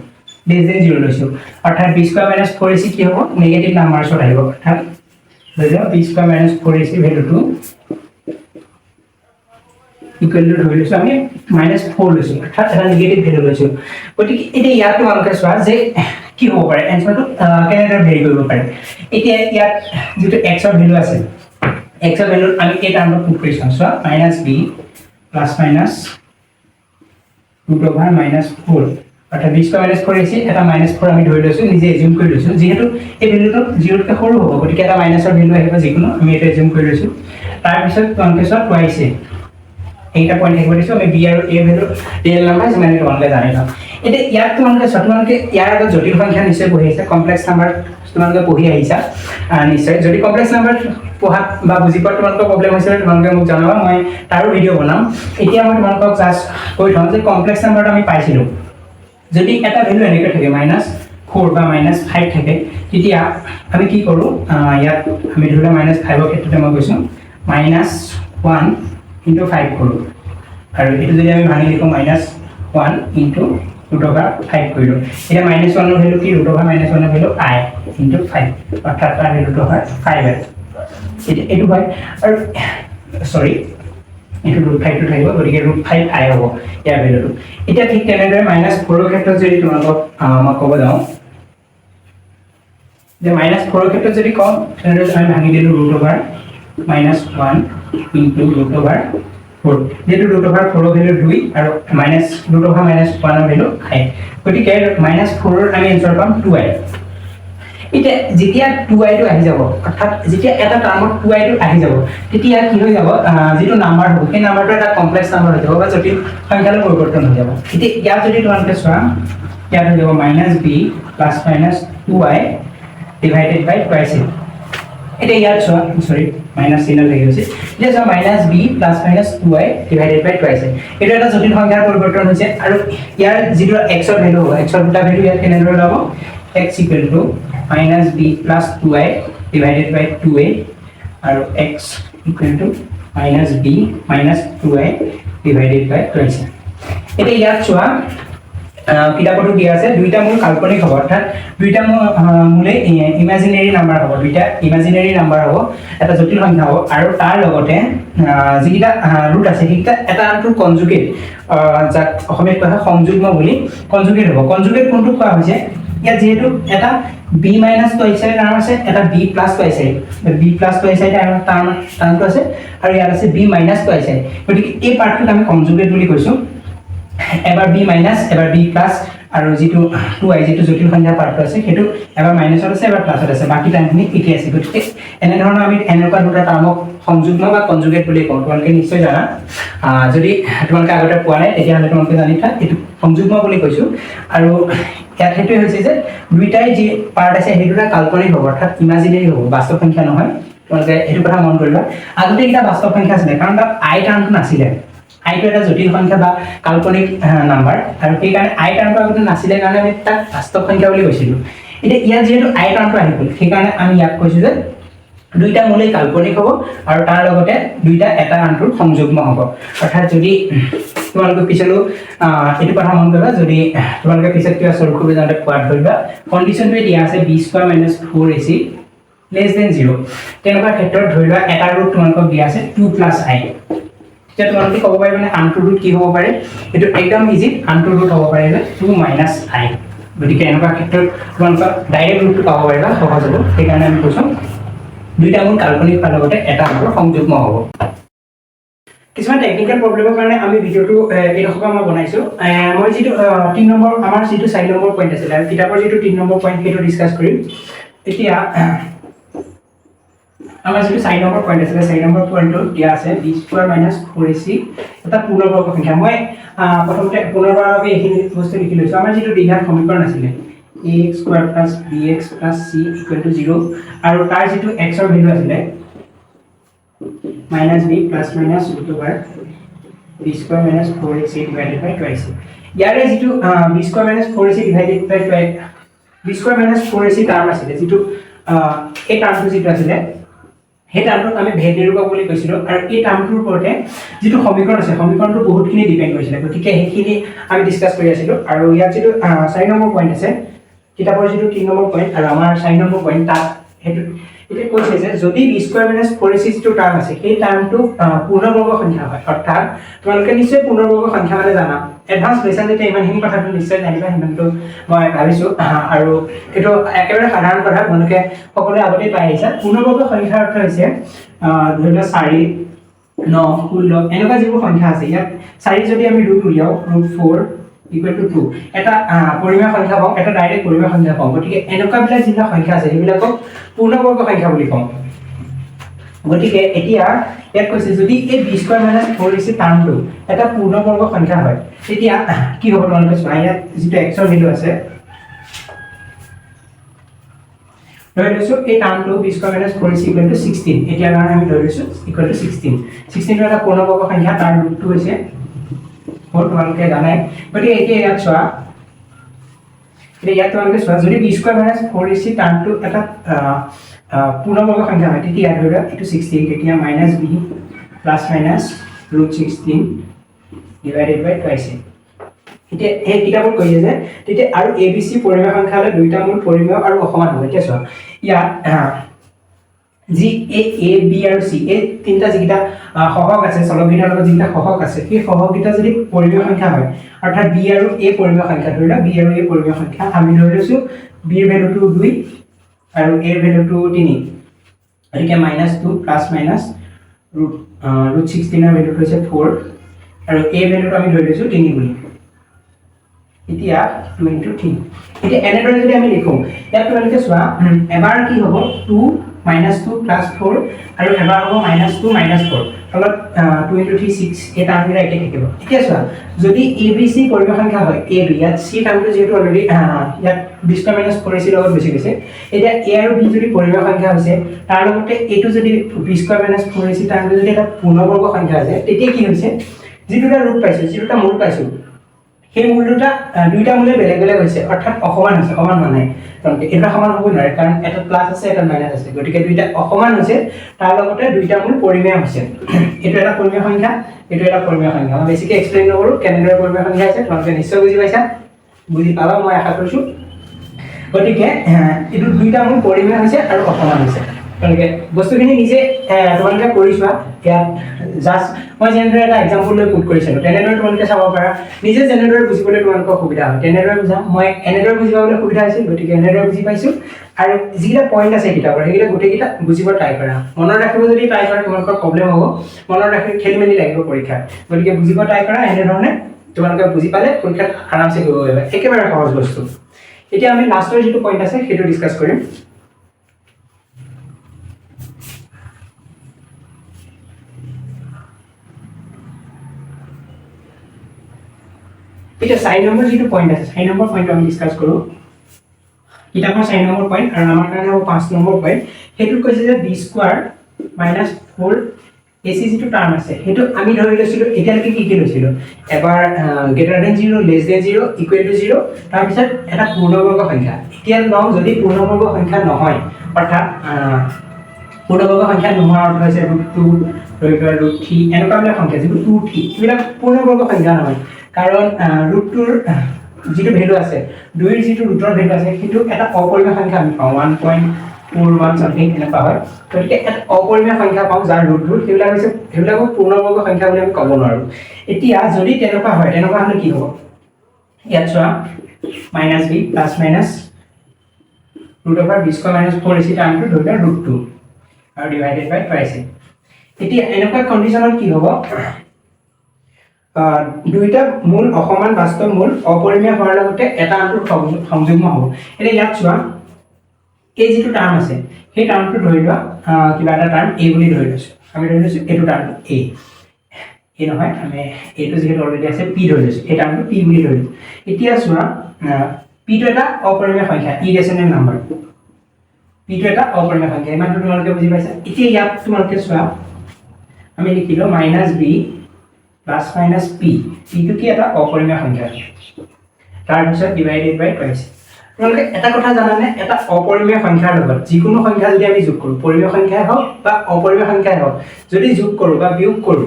লেস দেন 0 লৈছো অৰ্থাৎ b স্কয়াৰ মাইনাস 4ac কি হ'ব নেগেটিভ নাম্বাৰছত আহিব অৰ্থাৎ ধৰিলো b স্কয়াৰ মাইনাস 4ac ভ্যালুটো ইকুৱেল টু ধৰি লৈছো আমি -4 লৈছো অৰ্থাৎ এটা নেগেটিভ ভ্যালু লৈছো গতিকে এটা ইয়াত তোমালোকে চোৱা যে কি হ'ব পাৰে এনসাৰটো কেনেদৰে ভেৰি কৰিব পাৰে এতিয়া ইয়াত যেটো x ৰ ভ্যালু আছে x ৰ ভ্যালু আমি এই টাৰ্মটো পুট কৰিছো চোৱা -b plus minus root over -4 অৰ্থাৎ b² -4 আছে এটা -4 আমি ধৰি লৈছো নিজে এজিউম কৰি লৈছো যেহেতু এই ভ্যালুটো 0 তকৈ সৰু হ'ব গতিকে এটা মাইনাছৰ ভ্যালু আহিব যিকোনো আমি এটা এজিউম কৰি লৈছো তাৰ পিছত তোমালোকে টুৱাইছে এইটা পইণ্ট থাকিব দিছো আমি b আৰু a ভ্যালু ৰিয়েল নাম্বাৰ যিমানে তোমালোকে জানি লওঁ এতিয়া ইয়াত তোমালোকে ইয়াৰ আগত জটিল সংখ্যা নিশ্চয় পঢ়ি আহিছা কমপ্লেক্স নাম্বাৰ তোমালোকে পঢ়ি আহিছা নিশ্চয় যদি কমপ্লেক্স নাম্বাৰ পঢ়াত বা বুজি পোৱাত তোমালোকৰ প্ৰবলেম হৈছে তোমালোকে মোক জনাবা মই তাৰো ভিডিঅ' বনাম এতিয়া মই তোমালোকক জাষ্ট কৈ থওঁ যে কমপ্লেক্স নাম্বাৰটো আমি পাইছিলো যদি এটা ভ্যালু এনেকৈ থাকে -4 বা -5 থাকে তেতিয়া আমি কি কৰো ইয়াত আমি ধৰিলে -5 ৰ ক্ষেত্ৰতে মই কৈছো -1 into 5 কৰো আৰু এটো যদি আমি ভাঙি লিখো -1 into √5 কৰিলো এটা -1 ৰ ভ্যালু কি √1 -1 ৰ ভ্যালু I into 5 অৰ্থাৎ তাৰ ভ্যালুটো হয় 5 এটো হয় আৰু সৰি এটো √5 টো থাকিব গতিকে √5 I হ'ব ইয়াৰ ভ্যালুটো এটা ঠিক তেনেদৰে -4 ৰ ক্ষেত্ৰত যদি তোমালোকক মই ক'ব যাওঁ যে -4 ৰ ক্ষেত্ৰত যদি কওঁ তেনেদৰে আমি ভাঙি দিলো √1 into √4 যেটো √4 ৰ ভ্যালু 2 আৰু √1 ৰ ভ্যালু I গতিকে -4 ৰ আমি এনসাৰ পাম 2i এটা যেতিয়া 2i টো আহি যাব অৰ্থাৎ যেতিয়া এটা টাৰ্মত 2i টো আহি যাব তেতিয়া কি হৈ যাব যেটো নাম্বাৰ হ'ব সেই নাম্বাৰটো এটা কমপ্লেক্স নাম্বাৰ হৈ যাব বা জটিল সংখ্যালৈ পৰিৱৰ্তন হৈ যাব এতিয়া ইয়াত যদি তোমালোকে চোৱা ইয়াত হৈ যাব -b + -2i divided by twice এটা ইয়াত চোৱা সৰি মাইনাস চিহ্ন লাগি গৈছে এতিয়া চোৱা -b + -2i divided by twice এটা এটা জটিল সংখ্যাৰ পৰিৱৰ্তন হৈছে আৰু ইয়াৰ যেটো x ৰ ভ্যালু হ'ব x ৰ দুটা ভ্যালু ইয়াত কেনেদৰে ল'ব x = -b + 2i divided by 2a আৰু x = -b - 2i divided by twice এটা ইয়াত চোৱা কিতাপটো কি আছে দুইটা মূল কাল্পনিক হ'ব অৰ্থাৎ দুইটা মূলে ইমাজিনাৰি নাম্বাৰ হ'ব দুইটা ইমাজিনাৰি নাম্বাৰ হ'ব এটা জটিল সংখ্যা হ'ব আৰু তাৰ লগতে যিটা ৰুট আছে সেইটা এটা আনটোৰ কনজুগেট যাক অসমীয়াত কোৱা হয় সংযুগ্ম বুলি কনজুগেট হ'ব কনজুগেট কোনটো কোৱা হৈছে ইয়াত যেহেতু এটা b - twice টাৰ্ম আছে এটা b + twice b + twice টাৰ্মটো আছে আৰু ইয়াত আছে b - twice গতিকে এই পাৰ্টটো আমি কনজুগেট বুলি কৈছো এবাৰ b - এবাৰ b প্লাস আৰু যেটো 2i যেটো জটিল সংখ্যা পাৰ্ট আছে হেতু এবাৰ মাইনাসত আছে এবাৰ প্লাসত আছে বাকি টাইমখিনি একে আছে গতিকে এনে ধৰণৰ আমি এনেকুৱা দুটা টাৰ্মক সংযুগ্ম বা কনজুগেট বুলি কওঁ তোমালোকে নিশ্চয় জানা যদি তোমালোকে আগতে পোৱা নাই তেতিয়া হলে তোমালোকে জানি থা এটো সংযুগ্ম বুলি কৈছো আৰু ইয়াত হেতু হৈছে যে দুইটাই যে পাৰ্ট আছে হেতুটা কাল্পনিক হ'ব অৰ্থাৎ ইমাজিনাৰি হ'ব বাস্তৱ সংখ্যা নহয় তোমালোকে এটো কথা মন কৰিবা আগতে এটা বাস্তৱ সংখ্যা আছিল কাৰণ তাত i টাৰ্মটো নাছিলে I টো এটা জটিল সংখ্যা বা কাল্পনিক নাম্বাৰ আৰু সেই কাৰণে I টাৰ্মটো আগতে নাছিলে কাৰণে আমি তাক বাস্তৱ সংখ্যা বুলি কৈছিলো এতিয়া ইয়াত যেহেতু I টাৰ্মটো আহি গ'ল সেই কাৰণে আমি ইয়াক কৈছো যে দুইটা মূলে কাল্পনিক হ'ব আৰু তাৰ লগতে দুইটা এটা আনটোৰ সংযুগ্ম হ'ব অৰ্থাৎ যদি তোমালোকে পিছলো এটো কথা মন কৰিবা যদি তোমালোকে পিছত কিবা সলভ কৰিব যাওঁতে কোৱাত ধৰিবা কন্ডিশনটো দিয়া আছে b² - 4ac <0 তেনেকুৱা ক্ষেত্ৰত ধৰিবা এটা ৰুট তোমালোকক দিয়া আছে 2 + i এতিয়া তোমালোকে ক'ব পাৰিবা মানে আনটো ৰুট কি হ'ব পাৰে এটো একদম ইজি আনটো ৰুট হ'ব পাৰে যে 2 - i গতিকে এনেকুৱা ক্ষেত্ৰত তোমালোকে ডাইৰেক্ট ৰুটটো পাব পাৰিবা সহজ হ'ব সেই কাৰণে আমি কৈছো দুইটা মূল কাল্পনিক পাৰ লগতে এটা আনটোৰ সংযুগ্ম হ'ব কিছুমান টেকনিক্যাল প্ৰবলেমৰ কাৰণে আমি ভিডিওটো এই ৰকম মই বনাইছো মই যেটো 3 নম্বৰ আমাৰ যেটো 4 নম্বৰ পইণ্ট আছিল আৰু কিতাপৰ যেটো 3 নম্বৰ পইণ্ট হেতু ডিসকাস কৰিম এতিয়া আমাৰ যেটো 4 নম্বৰ পইণ্ট আছে 4 নম্বৰ পইণ্টটো দিয়া আছে b² - 4ac এটা পূৰ্ণবৰ্গ সংখ্যা মই প্ৰথমতে পুনৰবাৰৰ বাবে এইখিনি বস্তু লিখি লৈছো আমাৰ যেটো দ্বিঘাত সমীকৰণ আছিল ax² + bx + c = 0 আৰু তাৰ যেটো x ৰ ভ্যালু আছিল -b + √2 b² - 4ac divided by twice ইয়াৰে যেটো b² - 4ac divided by twice b² - 4ac term আছিল যেটো এই টাৰ্মটো যেটো আছিল হেটা টাৰ্মটো আমি ভেদ নিৰূপক বুলি কৈছিলো আৰু এই টাৰ্মটোৰ ওপৰতে যেটো সমীকৰণ আছে সমীকৰণটো বহুতখিনি ডিপেন্ড কৰিছিল গতিকে হেখিনি আমি ডিসকাস কৰি আছিলো আৰু ইয়াত যেটো 4 নম্বৰ পইণ্ট আছে কিতাপৰ যেটো 3 নম্বৰ পইণ্ট আৰু আমাৰ 4 নম্বৰ পইণ্ট তাত হেতু এটা কৈছে যে যদি b² - 4ac যেটো টাৰ্ম আছে সেই টাৰ্মটো পূৰ্ণবৰ্গ সংখ্যা হয় অৰ্থাৎ তোমালোকে নিশ্চয় পূৰ্ণবৰ্গ সংখ্যা মানে জানা এডভান্স লেসন যেটা ইমানখিনি কথাটো নিশ্চয় জানিবা হিমানটো মই ভাবিছো আৰু এটো একেবাৰে সাধাৰণ কথা তোমালোকে সকলোৱে আগতে পাই আহিছা পূৰ্ণবৰ্গ সংখ্যাৰ অৰ্থ হৈছে ধৰিলোৱা 4 9 16 এনেকুৱা যিবোৰ সংখ্যা আছে ইয়াত 4 যদি আমি ৰুট উলিয়াও √4 ইকুৱেল টু 2 এটা পৰিমেয় সংখ্যা পাওঁ এটা ডাইৰেক্ট পৰিমেয় সংখ্যা পাওঁ গতিকে এনেকুৱাবিলাক যিবিলাক সংখ্যা আছে সেইবিলাকক পূৰ্ণবৰ্গ সংখ্যা বুলি কওঁ গতিকে এতিয়া ইয়াত কৈছে যদি এই b² - 4ac টাৰ্মটো এটা পূৰ্ণবৰ্গ সংখ্যা হয় তেতিয়া কি হ'ব তোমালোকে চোৱা ইয়াত যিটো x ৰ ভ্যালু আছে ধৰি লৈছো এই টাৰ্মটো b² - 4ac = 16 এতিয়া কাৰণে আমি ধৰি লৈছো = 16 16 এটা পূৰ্ণবৰ্গ সংখ্যা তাৰ ৰুটটো হৈছে বহুত তোমালোকে জানাই গতিকে এতিয়া ইয়াত চোৱা তোমালোকে চোৱা যদি b² - 4ac টাৰ্মটো এটা পূৰ্ণবৰ্গ সংখ্যা হয় তেতিয়া ধৰি লোৱা এটো 16 তেতিয়া -b ±√16 ডিভাইডেড বাই টুৱাইছ এতিয়া এই কিতাপত কৈছে যে তেতিয়া আৰু abc পৰিমেয় সংখ্যা হলে দুইটা মূল পৰিমেয় আৰু অসমান হ'ব এতিয়া চোৱা ইয়াত যি a b আৰু c এই তিনটা যিটা সহগ আছে চলকভিন্নৰ লগত যিটা সহগ আছে সেই সহগিতা যদি পৰিমেয় সংখ্যা হয় অৰ্থাৎ b আৰু a পৰিমেয় সংখ্যা ধৰি লোৱা b আৰু a পৰিমেয় সংখ্যা আমি ধৰি লৈছো b ৰ ভ্যালুটো 2 আৰু a ৰ ভ্যালুটো 3 গতিকে -2 ±√16 ৰ ভ্যালু হৈছে 4 আৰু a ভ্যালুটো আমি ধৰি লৈছো 3 বুলি এতিয়া 2 * 3 এতিয়া এনেদৰে যদি আমি লিখো ইয়াত তোমালোকে চোৱা এবাৰ কি হ'ব 2 -2 + 4 আৰু এবাৰ হ'ব -2 - 4 ফলত 2 * 3 6 এই টাৰ্মটো একে থাকিব এতিয়া চোৱা যদি abc পৰিমেয় সংখ্যা হয় ab ইয়াত c টাৰ্মটো যেটো অলৰেডি ইয়াত b² - 4ac লগত বেছি গৈছে এতিয়া a আৰু b যদি পৰিমেয় সংখ্যা হৈছে তাৰ লগতে এটো যদি b² - 4ac টাৰ্মটো যদি এটা পূৰ্ণবৰ্গ সংখ্যা আছে তেতিয়া কি হৈছে যেটোটা ৰুট পাইছো যেটোটা মূল পাইছো সেই মূল দুইটা মূলে বেলেগ বেলেগ হৈছে অৰ্থাৎ অসমান হৈছে সমান হোৱা নাই কাৰণ এটা সমান হ'ব নোৱাৰে কাৰণ এটা প্লাস আছে এটা মাইনাস আছে গতিকে দুইটা অসমান হৈছে তাৰ লগতে দুইটা মূল পৰিমেয় হৈছে এটো এটা পৰিমেয় সংখ্যা এটো এটা পৰিমেয় সংখ্যা মই বেছিকৈ এক্সপ্লেইন নকৰো কেনেদৰে পৰিমেয় সংখ্যা আছে তোমালোকে নিশ্চয় বুজি পাইছা বুজি পাবা মই আশা কৰিছো গতিকে এটো দুইটা মূল পৰিমেয় হৈছে আৰু অসমান হৈছে তোমালোকে বস্তুখিনি নিজে তোমালোকে কৰি চোৱা ইয়াত জাস্ট মই যেনেদৰে এটা এক্সাম্পল লৈ পুট কৰিছিলো তেনেদৰে তোমালোকে চাব পাৰা নিজে যেনেদৰে বুজিবলৈ তোমালোকৰ সুবিধা হয় তেনেদৰে বুজা মই এনেদৰে বুজিবলৈ সুবিধা হৈছিল গতিকে এনেদৰে বুজি পাইছো আৰু যিটা পইণ্ট আছে কিতাপৰ সেইকেইটা গোটেইকেইটা বুজিব ট্ৰাই কৰা মনত ৰাখিব যদি ট্ৰাই কৰা তোমালোকৰ প্ৰব্লেম হ'ব মনত ৰাখি খেলিমেলি লাগিব পৰীক্ষা গতিকে বুজিব ট্ৰাই কৰা এনেধৰণে তোমালোকে বুজি পালে পৰীক্ষাত আৰামছে কৰিব পাৰিবা একেবাৰে সহজ বস্তু এতিয়া আমি লাষ্টৰ যিটো পইণ্ট আছে সেইটো ডিসকাস কৰিম এটা 6 নম্বৰ যেটো পইণ্ট আছে 6 নম্বৰ পইণ্ট আমি ডিসকাস কৰো কিতাপৰ 6 নম্বৰ পইণ্ট আৰু আমাৰ কাৰণে 5 নম্বৰ পইণ্ট হেতু কৈছে যে b² - 4 ac যেটো টাৰ্ম আছে হেতু আমি ধৰি লৈছিলো এতিয়ালৈকে কি লৈছিলো এবাৰ > 0 <0 = 0 তাৰ পিছত এটা পূৰ্ণবৰ্গ সংখ্যা এতিয়া লওঁ যদি পূৰ্ণবৰ্গ সংখ্যা নহয় অৰ্থাৎ পূৰ্ণবৰ্গ সংখ্যা নোহোৱাৰ অৰ্থ হৈছে √2 √3 এনেকুৱা সংখ্যা যেটো 2 3 এইবিলাক পূৰ্ণবৰ্গ সংখ্যা নহয় কাৰণ √2 যেটো ভ্যালু আছে 2 ৰ যেটো ৰুটৰ ভ্যালু আছে হেতু এটা অপৰিমেয় সংখ্যা আমি পাওঁ 1.41 সামথিং এনেকুৱা হয় গতিকে এটা অপৰিমেয় সংখ্যা পাওঁ যাৰ ৰুটবোৰ সেইবিলাকক পূৰ্ণবৰ্গ সংখ্যা বুলি আমি ক'ব নোৱাৰো এতিয়া যদি তেনেকুৱা হয় তেনেকুৱা হলে কি হ'ব ইয়াত চোৱা -b ± √b² - 4ac টাৰ্মটো ধৰি লোৱা √2 আৰু ডিভাইডেড বাই টুৱাইছ এতিয়া এনেকুৱা কন্ডিশনত কি হ'ব দুইটা মূল অসমান বাস্তৱ মূল অপৰিমেয় হোৱাৰ লগতে এটা আনটোৰ সংযুগ্ম হ'ব এতিয়া ইয়াত চোৱা এই যেটো টাৰ্ম আছে সেই টাৰ্মটো ধৰি লোৱা কিবা এটা টাৰ্ম a বুলি ধৰি লৈছো আমি ধৰি লৈছো এটো টাৰ্ম a এই নহয় আমি এটো যেটো অলৰেডি আছে p ধৰি লৈছো এই টাৰ্মটো p বুলি ধৰি লৈছো এতিয়া চোৱা p টো এটা অপৰিমেয় সংখ্যা ইৰেশনেল নম্বৰ p টো এটা অপৰিমেয় সংখ্যা ইমানটো তোমালোকে বুজি পাইছা এতিয়া ইয়াত তোমালোকে চোৱা আমি লিখিলো -b ± p টো কি এটা অপৰিমেয় সংখ্যা তাৰ পিছত ডিভাইডেড বাই টুৱাইছ তোমালোকে এটা কথা জানানে এটা অপৰিমেয় সংখ্যাৰ লগত যিকোনো সংখ্যা যদি আমি যোগ কৰো পৰিমেয় সংখ্যাই হওক বা অপৰিমেয় সংখ্যাই হওক যদি যোগ কৰো বা বিয়োগ কৰো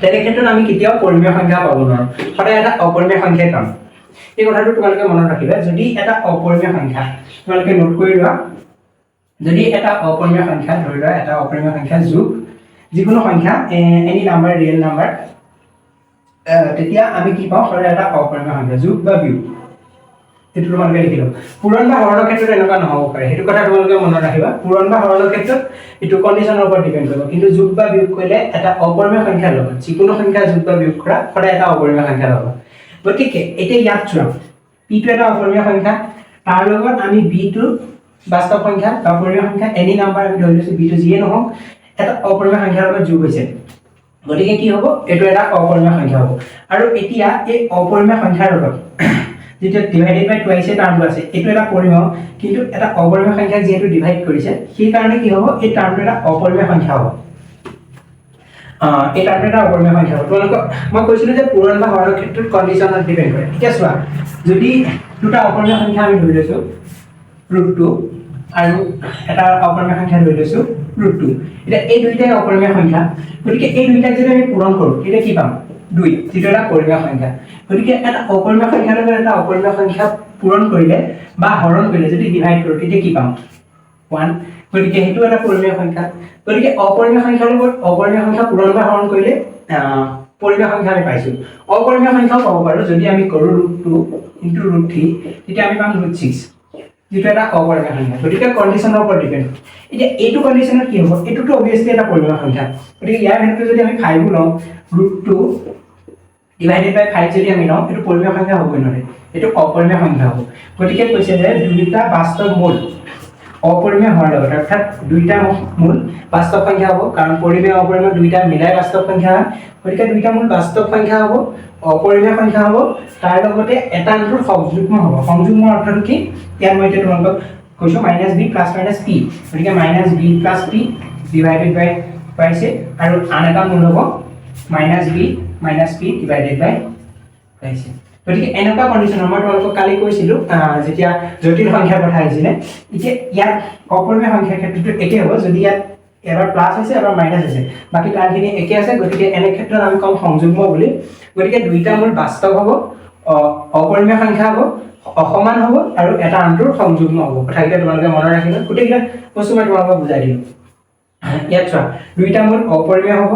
তেনে ক্ষেত্ৰত আমি কেতিয়াও পৰিমেয় সংখ্যা পাব নোৱাৰো সদায় এটা অপৰিমেয় সংখ্যাই পাম এই কথাটো তোমালোকে মনত ৰাখিবা যদি এটা অপৰিমেয় সংখ্যা তোমালোকে নোট কৰি লোৱা যদি এটা অপৰিমেয় সংখ্যা ধৰি লোৱা এটা অপৰিমেয় সংখ্যা যোগ যিকোনো সংখ্যা এনি নাম্বাৰ ৰিয়েল নাম্বাৰ তেতিয়া আমি কি পাওঁ সদায় এটা অপৰিমেয় সংখ্যা যোগ বা বিয়োগ এটো তোমালোকে লিখিলো পূৰণ বা হৰণৰ ক্ষেত্ৰত এনেকুৱা নহব পাৰে হেতু কথা তোমালোকে মনত ৰাখিবা পূৰণ বা হৰণৰ ক্ষেত্ৰত এটো কন্ডিশনৰ ওপৰত ডিপেন্ড কৰিব কিন্তু যোগ বা বিয়োগ কৰিলে এটা অপৰিমেয় সংখ্যাৰ লগত যিকোনো সংখ্যা যোগ বা বিয়োগ কৰা সদায় এটা অপৰিমেয় সংখ্যা হ'ব গতিকে এতিয়া ইয়াত চোৱা p টো এটা অপৰিমেয় সংখ্যা তাৰ লগত আমি b টো বাস্তৱ সংখ্যা বা অপৰিমেয় সংখ্যা এনি নাম্বাৰ আমি ধৰি লৈছো b টো যিয়ে নহওক এটা অপৰিমেয় সংখ্যাৰ লগত যোগ হৈছে গতিকে কি হ'ব এটো এটা অপৰিমেয় সংখ্যা হ'ব আৰু এতিয়া এই অপৰিমেয় সংখ্যাৰ লগত যেটা ডিভাইডেড বাই টুৱাইস এ টাৰ্মটো আছে এটো এটা পৰিমেয় কিন্তু এটা অপৰিমেয় সংখ্যা যেহেতু ডিভাইড কৰিছে সেই কাৰণে কি হ'ব এই টাৰ্মটো এটা অপৰিমেয় সংখ্যা হ'ব এই টাৰ্মটো এটা অপৰিমেয় সংখ্যা হ'ব তোমালোক মই কৈছিলো যে পূৰণ বা হৰণৰ ক্ষেত্ৰত কন্ডিশনত ডিপেন্ড কৰে এতিয়া চোৱা যদি দুটা অপৰিমেয় সংখ্যা আমি ধৰি লৈছো √2 আৰু এটা অপৰিমেয় সংখ্যা ধৰি লৈছো √2 এটা এই দুইটাই অপৰিমেয় সংখ্যা গতিকে এই দুইটাক যদি আমি পূৰণ কৰো তেতিয়া কি পাম 2 যেটা এটা পৰিমেয় সংখ্যা গতিকে এটা অপৰিমেয় সংখ্যাৰ লগত এটা অপৰিমেয় সংখ্যা পূৰণ কৰিলে বা হৰণ কৰিলে যদি ডিভাইড কৰো তেতিয়া কি পাম 1 গতিকে হেতু এটা পৰিমেয় সংখ্যা গতিকে অপৰিমেয় সংখ্যাৰ লগত অপৰিমেয় সংখ্যা পূৰণ বা হৰণ কৰিলে পৰিমেয় সংখ্যা আমি পাইছো অপৰিমেয় সংখ্যাও পাব পাৰো যদি আমি কৰো √2 √3 তেতিয়া আমি পাম √6 যেটা এটা অপৰিমেয় সংখ্যা গতিকে কন্ডিশনৰ ওপৰত ডিপেন্ড এতিয়া এইটো কন্ডিশনত কি হ'ব এটোটো অবিয়াসলি এটা পৰিমেয় সংখ্যা গতিকে ইয়াৰ ভ্যালুটো যদি আমি 5 লওঁ √2 ডিভাইডেড বাই 5 যদি আমি লওঁ এটো পৰিমেয় সংখ্যা হ'ব নহয় এটো অপৰিমেয় সংখ্যা হ'ব গতিকে কৈছে যে দুইটা বাস্তৱ মূল অপৰিমেয় হোৱাৰ লগত অৰ্থাৎ দুইটা মূল বাস্তৱ সংখ্যা হ'ব কাৰণ পৰিমেয় অপৰিমেয় দুইটা মিলাই বাস্তৱ সংখ্যা গতিকে দুইটা মূল বাস্তৱ সংখ্যা হ'ব অপৰিমেয় সংখ্যা হ'ব তাৰ লগতে এটা আনটোৰ সংযুগ্ম হ'ব সংযুগ্ম অৰ্থটো কি ইয়াত মই এতিয়া তোমালোকক কৈছো -b + -p গতিকে -b + p ডিভাইডেড বাই পাইছে আৰু আন এটা মূল হ'ব -b - p ডিভাইডেড বাই পাইছে গতিকে এনেকুৱা কন্ডিশনৰ মই তোমালোকক কালি কৈছিলো যেতিয়া জটিল সংখ্যাৰ কথা আহিছিলে এতিয়া ইয়াত অপৰিমেয় সংখ্যাৰ ক্ষেত্ৰটো একে হ'ব যদি ইয়াত এবাৰ প্লাস আছে এবাৰ মাইনাস আছে বাকি টাৰ্মখিনি একে আছে গতিকে এনে ক্ষেত্ৰত আমি কম সংযুগ্ম বুলি গতিকে দুইটা মূল বাস্তৱ হ'ব অপৰিমেয় সংখ্যা হ'ব অসমান হ'ব আৰু এটা আনটোৰ সংযুগ্ম হ'ব কথাকেইটা তোমালোকে মনত ৰাখিবা গোটেইকেইটা বস্তু মই তোমালোকক বুজাই দিম ইয়াত চোৱা দুইটা মূল অপৰিমেয় হ'ব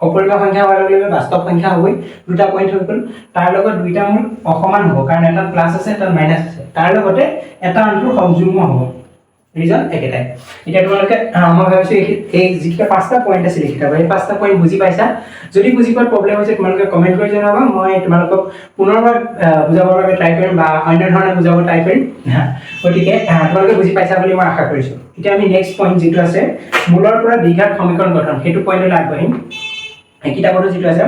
অপৰিমেয় সংখ্যা হোৱাৰ লগে লগে বাস্তৱ সংখ্যা হ'বই দুটা পইণ্ট হৈ গ'ল তাৰ লগত দুইটা মূল অসমান হ'ব কাৰণ এটা প্লাস আছে এটা মাইনাস আছে তাৰ লগতে এটা আনটোৰ সংযুগ্ম হ'ব ৰিজন একেটাই এতিয়া তোমালোকে মই ভাবিছো এই যিটা পাঁচটা পইণ্ট আছে লিখিবা এই পাঁচটা পইণ্ট বুজি পাইছা যদি বুজি পোৱাৰ প্ৰবলেম হৈছে তোমালোকে কমেন্ট কৰি জনাবা মই তোমালোকক পুনৰবাৰ বুজাবৰ বাবে ট্ৰাই কৰিম বা অন্য ধৰণে বুজাব ট্ৰাই কৰিম গতিকে তোমালোকে বুজি পাইছা বুলি মই আশা কৰিছো এতিয়া আমি নেক্সট পইণ্ট যেটো আছে মূলৰ পৰা দ্বিঘাত সমীকৰণ গঠন হেতু পইণ্টলৈ আগবাঢ়িম এই কিতাপটো যেটো আছে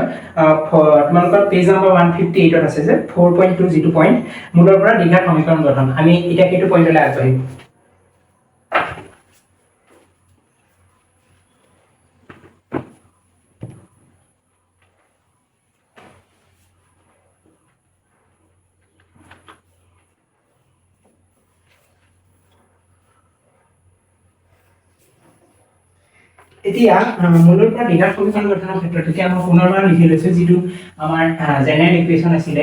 তোমালোকৰ পেজ নম্বৰ 158 ত আছে যে 4.2 যেটো পইণ্ট মূলৰ পৰা দ্বিঘাত সমীকৰণ গঠন আমি এটা হেতু পইণ্টলৈ আগবাঢ়িম এতিয়া মূলৰ পৰা দ্বিঘাত সমীকৰণ গঠনৰ ক্ষেত্ৰত এতিয়া মই পুনৰবাৰ লিখি লৈছো যেটো আমাৰ জেনেৰেল ইকুৱেচন আছিল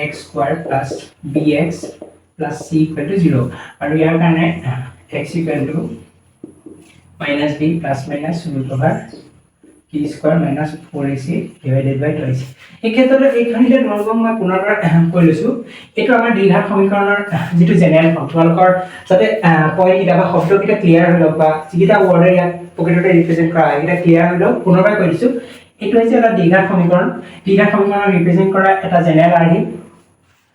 ax² + bx + c = 0 আৰু ইয়াৰ কাৰণে x = -b ± -√p² - 4ac divided বাই 2ac এই ক্ষেত্ৰত এইখনিতে তোমালোকক মই পুনৰবাৰ কৈ লৈছো এটো আমাৰ দ্বিঘাত সমীকৰণৰ যেটো জেনেৰেল ফৰ্ম তোমালোকৰ যাতে পইণ্ট কিটা বা শব্দ কিটা ক্লিয়াৰ হৈ লওক বা যিটা ওয়াৰ্ড ইয়াত পকেটতে ৰিপ্ৰেজেন্ট কৰা এটা ক্লিয়াৰ হৈ লওক পুনৰবাৰ কৈ দিছো এটো হৈছে এটা দ্বিঘাত সমীকৰণ ৰিপ্ৰেজেন্ট কৰা এটা জেনেৰেল আৰ্হি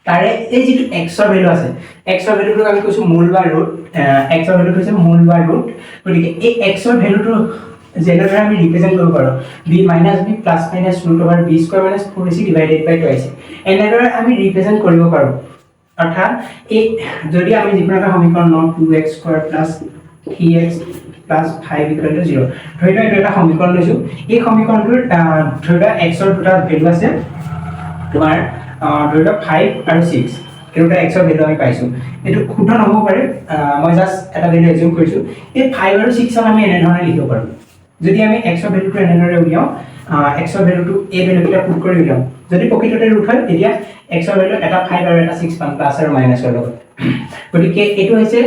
তাৰে এই যেটো x ৰ ভ্যালু আছে x ৰ ভ্যালুটো আমি কৈছো মূল বা ৰুট x ৰ ভ্যালুটো হৈছে মূল বা ৰুট গতিকে এই x ৰ ভ্যালুটো যেনেদৰে আমি ৰিপ্ৰেজেন্ট কৰিব পাৰো b - b + -√b² - 4ac divided বাই 2ac এনেদৰে আমি ৰিপ্ৰেজেন্ট কৰিব পাৰো অৰ্থাৎ এই যদি আমি যিকোনো এটা সমীকৰণ লওঁ 2x² + 3x + 5 = 0 ধৰি লোৱা এটা সমীকৰণ লৈছো এই সমীকৰণটোৰ ধৰি লোৱা x ৰ দুটা ভ্যালু আছে তোমাৰ ধৰি লোৱা 5 আৰু 6 এটা x ৰ ভ্যালু আমি পাইছো এটো শুদ্ধ নহব পাৰে মই জাস্ট এটা ভ্যালু এজিউম কৰিছো এই 5 আৰু 6 আমি এনে ধৰণে লিখিব পাৰো যদি আমি x ৰ ভ্যালুটো এনেদৰে উলিয়াও x ৰ ভ্যালুটো এই ভ্যালুটা পুট কৰি উলিয়াও যদি প্ৰকৃততে ৰুট হয় তেতিয়া x ৰ ভ্যালু এটা 5 আৰু এটা 6 পাম প্লাস আৰু মাইনাসৰ লগত গতিকে এটো হৈছে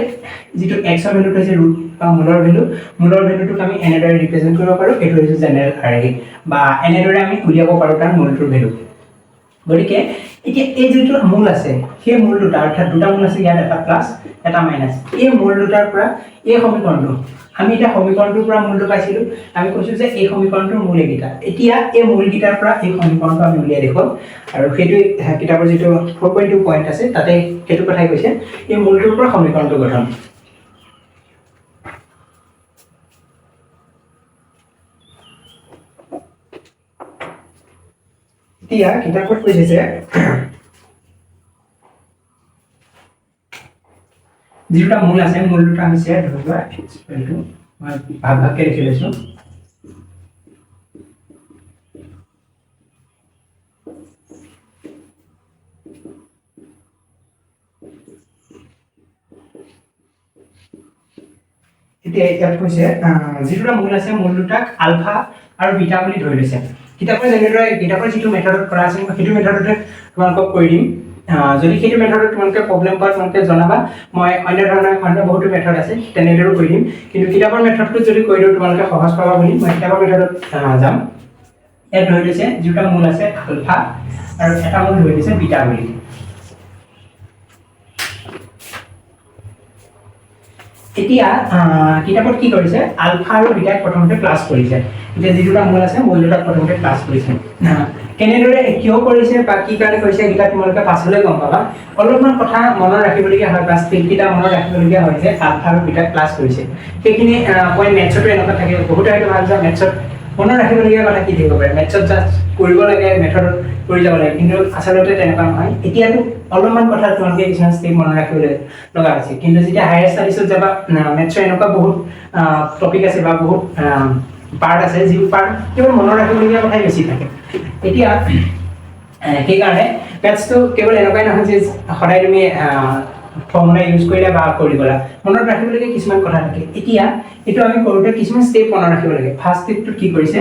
যেটো x ৰ ভ্যালুটো হৈছে ৰুট বা মূলৰ ভ্যালুটোক আমি এনেদৰে ৰিপ্ৰেজেন্ট কৰিব পাৰো এটো হৈছে জেনেৰেল আৰ্হি বা এনেদৰে আমি উলিয়াব পাৰো তাৰ মূলটোৰ ভ্যালু গতিকে এতিয়া এই যেটো মূল আছে সেই মূল দুটা অৰ্থাৎ দুটা মূল আছে ইয়াত এটা প্লাস এটা মাইনাস এই মূল দুটাৰ পৰা এই সমীকৰণটো আমি এটা সমীকৰণটোৰ পৰা মূলটো পাইছিলো আমি কৈছো যে এই সমীকৰণটোৰ মূল এইটা এতিয়া এই মূলগিটাৰ পৰা এই সমীকৰণটো আমি উলিয়াই দেখো আৰু সেইটো কিতাপৰ যেটো 4.2 পইণ্ট আছে তাতে সেইটো কথাই কৈছে এই মূলটোৰ পৰা সমীকৰণটো গঠন এতিয়া কিতাপত কৈছে যে যেটা মূল আছে মূল দুটা আমি শেয়ার ধৰিবা ইকুৱেল টু মই ভাগ ভাগকে লিখি লৈছো এতিয়া ইয়াত কৈছে যেটা মূল আছে মূল দুটাক আলফা আৰু বিটা বুলি ধৰি লৈছে কিতাপৰ যেনেদৰে কিতাপৰ যেটো মেথডত কৰা আছে সেইটো মেথডতে তোমালোকক কৰি দিম যদি সেইটো মেথডত তোমালোকে প্ৰবলেম পায় তোমালোকে জনাবা মই অন্য ধৰণৰ বহুত মেথড আছে তেনেদৰে কৰি দিম কিন্তু কিতাপৰ মেথডটো যদি কৰি দিও তোমালোকে সহজ পাবা বুলি মই কিতাপৰ মেথডত যাম ইয়াত ধৰি লৈছে যেটা মূল আছে আলফা আৰু এটা মূল ধৰি লৈছে বিটা বুলি এতিয়া কিতাপত কি কৰিছে আলফা আৰু বিটা প্ৰথমতে প্লাস কৰিছে এতিয়া যেটা মূল আছে মূল দুটা প্ৰথমতে প্লাস কৰিছে কেনেদৰে কিয় কৰিছে বা কি কাৰণে কৰিছে এটা তোমালোকে পাছলৈ গম পাবা অলপমান কথা মনত ৰাখিবলগীয়া হয় বা স্টেপকিটা মনত ৰাখিবলগীয়া হয় যে আলফা আৰু বিটা প্লাস কৰিছে সেইখিনি পইণ্ট মেথছতো এনেকুৱা থাকে বহুত হয়তো ভাল যে মেথছত মনত ৰাখিবলগীয়া কথা কি থাকিব পাৰে মেথছত জাস্ট কৰিব লাগে মেথডত কৰি যাব লাগে কিন্তু আচলতে তেনেকুৱা নহয় এতিয়াতো অলপমান কথা তোমালোকে কিছুমান স্টেপ মনত ৰাখিবলৈ লগা আছে কিন্তু যেতিয়া হায়াৰ ষ্টাডিজত যাবা মেথছৰ এনেকুৱা বহুত টপিক আছে বা বহুত পাৰ্ট আছে যি পাৰ্ট কেৱল মনত ৰাখিবলগীয়া কথাই বেছি থাকে এতিয়া সেইকাৰণে মেথছটো কেৱল এনেকুৱাই নহয় যে সদায় তুমি ফৰ্মুলা ইউজ কৰিলে বা কৰি গলা মনত ৰাখিবলগীয়া কিছুমান কথা থাকে এতিয়া এটো আমি কৰোতে কিছুমান স্টেপ মনত ৰাখিব লাগে ফাৰ্স্ট স্টেপটো কি কৰিছে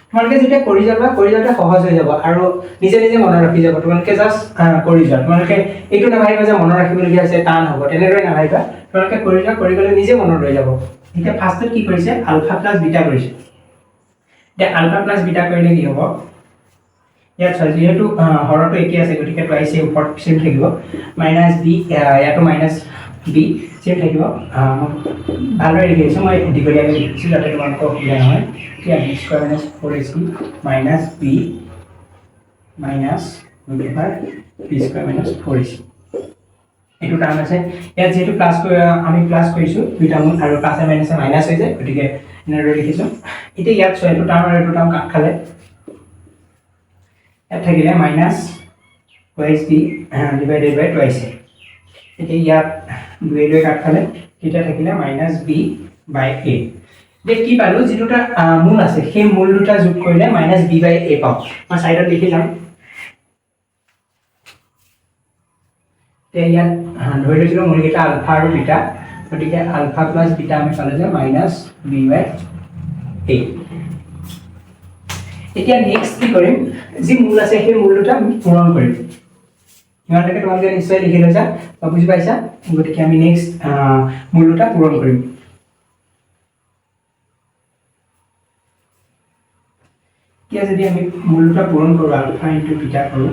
তোমালোকে যেতিয়া কৰি যাওঁতে সহজ হৈ যাব আৰু নিজে নিজে মনত ৰাখি যাব তোমালোকে জাস্ট কৰি যোৱা তোমালোকে এইটো নাভাবিবা যে মনত ৰাখিবলগীয়া আছে টান হ'ব তেনেদৰে নাভাবিবা তোমালোকে কৰি গলে নিজে মনত ৰৈ যাব এতিয়া ফাৰ্স্টত কি কৰিছে আলফা প্লাস বিটা কৰিছে এতিয়া আলফা প্লাস বিটা কৰিলে কি হ'ব ইয়াত যেহেতু হৰটো একে আছে গতিকে টুৱাইস এ ওপৰত সেম থাকিব মাইনাস বি ইয়াতো মাইনাস বি সেম থাকিব ভালদৰে লিখিছো মই দীঘলীয়াকৈ লিখিছো যাতে তোমালোকৰ অসুবিধা নহয় এতিয়া b square minus 4ac minus b minus b square minus 4ac এইটো টাৰ্ম আছে ইয়াত যেহেতু প্লাস আমি প্লাস কৰিছো দুইটা মূল আৰু প্লাসে মাইনাসে মাইনাস হৈ যায় গতিকে এনেদৰে লিখিছো এতিয়া ইয়াত এইটো টাৰ্ম আৰু এইটো টাৰ্ম কাট খালে এটা থাকিলে minus twice b divided by twice a এতিয়া ইয়াত দুই দুই কাট খালে এটা থাকিলে মাইনাস b by a যে কি পালো যেটা মূল আছে সেই মূল দুটা যোগ কৰিলে মাইনাস b by a পাও মই সাইডত লিখি যাম তে ইয়াত ধৰি লৈছিলো মূলকেইটা আলফা আৰু বিটা গতিকে আলফা প্লাস বিটা আমি পালে যে মাইনাস b by a এতিয়া নেক্সট কি কৰিম যি মূল আছে সেই মূল দুটা আমি পূৰণ কৰিম ইমানলৈকে তোমালোকে নিশ্চয় লিখি লৈছা বা বুজি পাইছা গতিকে আমি নেক্সট মূল দুটা পূৰণ কৰিম এতিয়া যদি আমি মূল দুটা পূৰণ কৰো আলফা ইনটু বিটা কৰো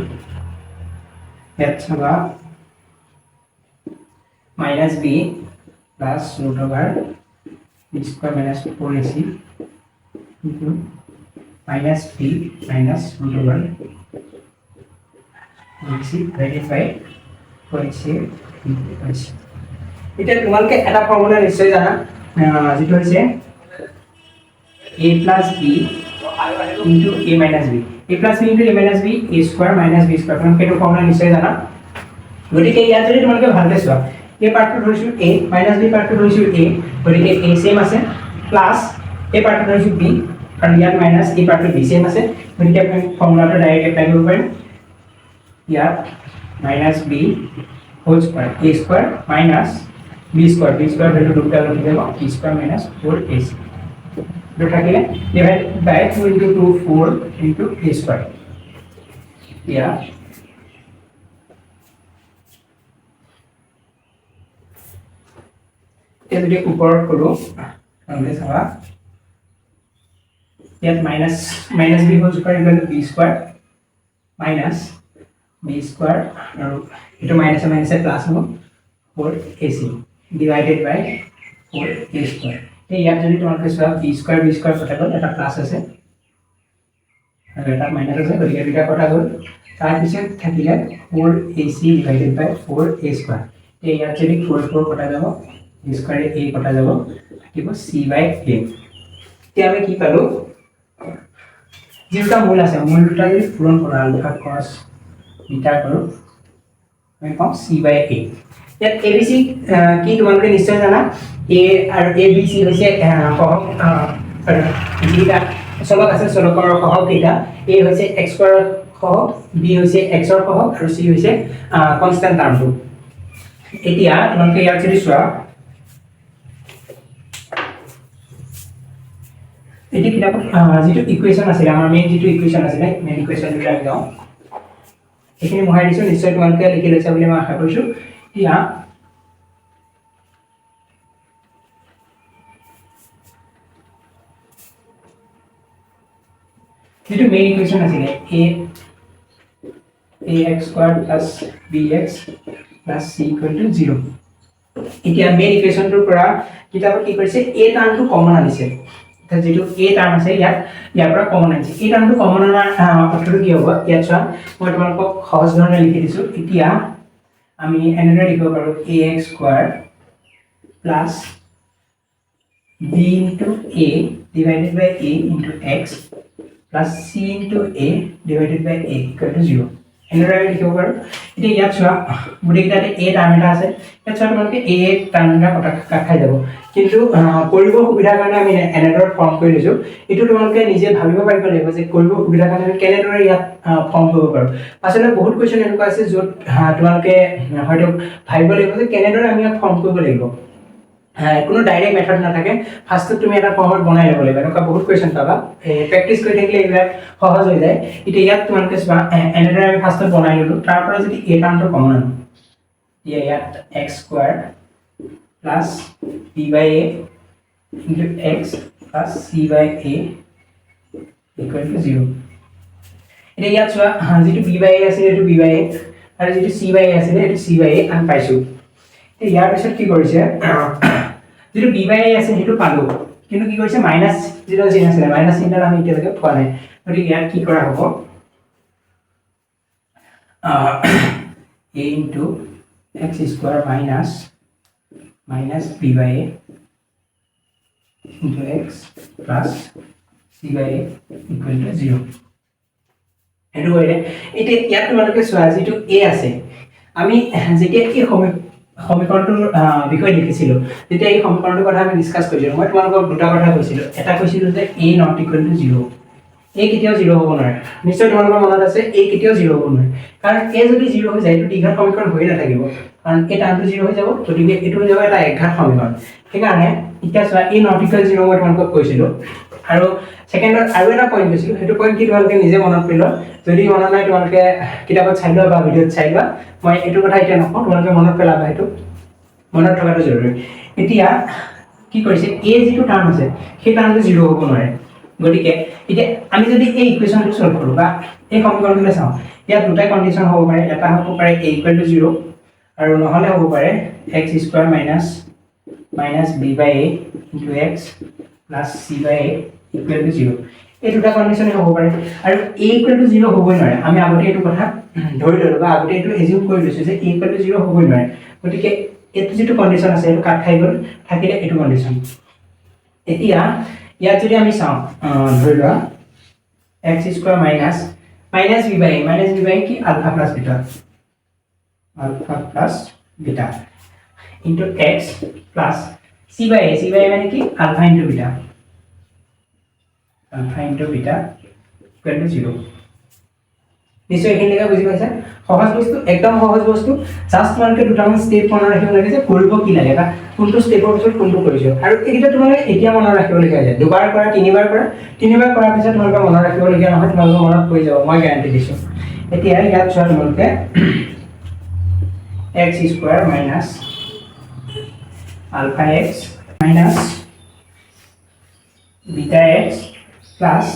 ইয়াত চাবা minus b plus √b square minus 4ac into minus b minus √1 divided by 4ac এটা তোমালোকে এটা ফৰ্মুলা নিশ্চয় জানা যেটো হৈছে a plus b into a minus b a plus b into a minus b a square minus b square তোমালোকে এইটো ফৰ্মুলা নিশ্চয় জানা গতিকে ইয়াত যদি তোমালোকে ভালকৈ চোৱা a পাৰ্টটো ধৰিছো a minus b পাৰ্টটো ধৰিছো a গতিকে a সেম আছে প্লাস a পাৰ্টটো ধৰিছো b আৰু ইয়াত মাইনাস এই পাৰ্টটো বি সেম আছে গতিকে আমি ফৰ্মুলাটো ডাইৰেক্ট এপ্লাই কৰিব পাৰিম ইয়াত minus b whole square a square minus b square value দুটা লিখি দেব b স্কয়াৰ মাইনাস 4ac দুটা থাকিলে divide by 2 into 2 4 into a square ইয়াত এই যদি ওপৰত কৰো আমি চাবা ইয়াত minus b whole square equal to b square minus b square আৰু এটো মাইনাস মাইনাস প্লাস হ'ব 4ac divided by 4a square এই ইয়াত যদি তোমালোকে চোৱা b square কটা গ'ল এটা প্লাস আছে আৰু এটা মাইনাস আছে গতিকে দুটা কটা গ'ল তাৰ পিছত থাকিলে 4ac divided by 4a square এই ইয়াত যদি 4 কটা যাব b square a কটা যাব থাকিব c by a এতিয়া আমি কি পালো যেটা মূল আছে মূলটা যদি পূরণ কৰা আলফা cos বিটা কৰো আমি পাম c by a ইয়াত abc কি তোমালোকে নিশ্চয় জানা a আৰু abc হৈছে সহগ যেটা চলক আছে চলকৰ সহগ এটা a হৈছে x স্কয়াৰ সহগ b হৈছে x ৰ সহগ আৰু c হৈছে কনস্ট্যান্ট টাৰ্মটো এতিয়া তোমালোকে ইয়াত যদি চোৱা এটি কিতাপত যেটো ইকুয়েশন আছিল আমাৰ মেইন যেটো ইকুয়েশন আছিল মেইন ইকুয়েশন দুটা আমি গাও এখিনি মহাই দিছো নিশ্চয় তোমালোকে লিখি লৈছা বুলি মই আশা কৰিছো ইয়া যেটো মেইন ইকুয়েশন আছিল ax squared plus bx plus c equal to 0 এতিয়া মেইন ইকুয়েশনটোৰ পৰা কিতাপত কি কৰিছে a টাৰ্মটো কমন আনিছে যেটো a টাৰ্ম আছে ইয়াৰ পৰা কমন আছে এই টাৰ্মটো কমন আনাৰ অৰ্থটো কি হ'ব ইয়াত চোৱা মই তোমালোকক সহজ ধৰণে লিখি দিছো এতিয়া আমি এনেদৰে লিখিব পাৰো ax squared plus b into a divided by a into x plus c into a divided by a equal to 0 এনেদৰে লিখিব পাৰো এতিয়া ইয়াত চোৱা বুঢ়ীটাতে a টাৰ্ম এটা আছে ইয়াত চোৱা তোমালোকে a টাৰ্মটা কটা খাই যাব কিন্তু কৰিব সুবিধাৰ কাৰণে আমি এনেদৰে ফৰ্ম কৰি লৈছো এটো তোমালোকে নিজে ভাবিব পাৰিব লাগিব যে কৰিব সুবিধাৰ কাৰণে আমি কেনেদৰে ইয়াত ফৰ্ম কৰিব পাৰো আসলে বহুত কোৱেশ্চন এনেকুৱা আছে যত তোমালোকে হয়তো ভাবিব লাগিব যে কেনেদৰে আমি ইয়াত ফৰ্ম কৰিব লাগিব কোনো ডাইৰেক্ট মেথড নাথাকে ফাৰ্স্ট তুমি এটা ফৰ্মত বনাই ল'ব লাগিব এনেকুৱা বহুত কোৱেশ্চন পাবা প্ৰেক্টিস কৰি থাকিলে এইবিলাক সহজ হৈ যায় এতিয়া ইয়াত তোমালোকে চোৱা এনেদৰে আমি ফাৰ্স্টত বনাই ললো তাৰ পৰা যদি a টাৰ্মটো কমন আনো ইয়াত x squared plus b by a into x plus c by a equal to 0 এতিয়া ইয়াত চোৱা যেটো b by a আছে এটো b by a আৰু যেটো c by a আছে এটো c by a আমি পাইছো ইয়াৰ পিছত কি কৰিছে যেটো b by a আছে হেতু পালো কিন্তু কি কৰিছে মাইনাস যেটো চিন আছে মাইনাস চিনটা আমি এতিয়ালৈকে পোৱা নাই গতিকে ইয়াত কি কৰা হ'ব a into x square minus b by a into x plus c by a equal to 0 এটো হইলে এটা ইয়াত তোমালোকে চোৱা যেটো a আছে আমি যেতিয়া এই সমীকৰণটোৰ বিষয় লিখিছিলো তেতিয়া এই সমীকৰণটোৰ কথা আমি ডিসকাস কৰিছিলো মই তোমালোকক দুটা কথা কৈছিলো এটা কৈছিলো যে a not equal to 0 a কেতিয়াও 0 হ'ব নোৱাৰে নিশ্চয় তোমালোকৰ মনত আছে a কেতিয়াও 0 হ'ব নোৱাৰে কাৰণ a যদি 0 হৈ যায় এটো দীঘল সমীকৰণ হৈ নাথাকিব কাৰণ এই টাৰ্মটো 0 হৈ যাব গতিকে এটো হৈ যাব এটা একঘাত সমীকৰণ সেইকাৰণে এতিয়া চোৱা a not equal to 0 মই তোমালোকক কৈছিলো আৰু সেকেন্ডত আৰু এটা পইণ্ট আছিল হেতু পইণ্ট কি তোমালোকে নিজে মনত পেলোৱা যদি মনত নাই তোমালোকে কিতাপত চাই লোৱা বা ভিডিঅত চাই লোৱা মই এটো কথা এতিয়া নকওঁ তোমালোকে মনত পেলাবা হেতু মনত থকাটো জৰুৰী এতিয়া কি কৰিছে a যেটো টাৰ্ম আছে সেই টাৰ্মটো 0 হ'ব নোৱাৰে গতিকে এতিয়া আমি যদি এই ইকুয়েশনটো সলভ কৰো বা এই সমীকৰণটো চাওঁ ইয়াত দুটা কন্ডিশন হ'ব পাৰে এটা হ'ব পাৰে a equal to 0 আৰু নহলে হ'ব পাৰে x square minus b by a into x plus c by a equal to 0 এই দুটা কন্ডিশন হ'ব পাৰে আৰু a equal to 0 হ'বই নোৱাৰে আমি আগতে এইটো কথা ধৰি ললো বা আগতে এইটো এজিউম কৰি লৈছো যে a equal to 0 হ'বই নোৱাৰে গতিকে এটো যেটো কন্ডিশন আছে এটো কাট খাই গল থাকিলে এটো কন্ডিশন এতিয়া ইয়াত যদি আমি চাওঁ ধৰি লোৱা x square minus b by a কি alpha plus beta into x plus c by a মানে কি alpha into beta equal to 0 নিশ্চয় এখিনি লেখা বুজি পাইছা সহজ বস্তু একদম সহজ বস্তু জাস্ট তোমালোকে দুটামান স্টেপ মনত ৰাখিব লাগে যে কৰিব কি লাগে বা কোনটো স্টেপৰ পিছত কোনটো কৰিছো আৰু এইটা তোমালোকে এতিয়া মনত ৰাখিব লাগে যে দুবাৰ কৰা তিনিবাৰ কৰাৰ পিছত তোমালোকে মনত ৰাখিব লাগে নহয় তোমালোকে মনত পৰি যাব মই গ্যাৰান্টি দিছো এতিয়া ইয়াত চোৱা তোমালোকে x square minus alpha x minus beta x plus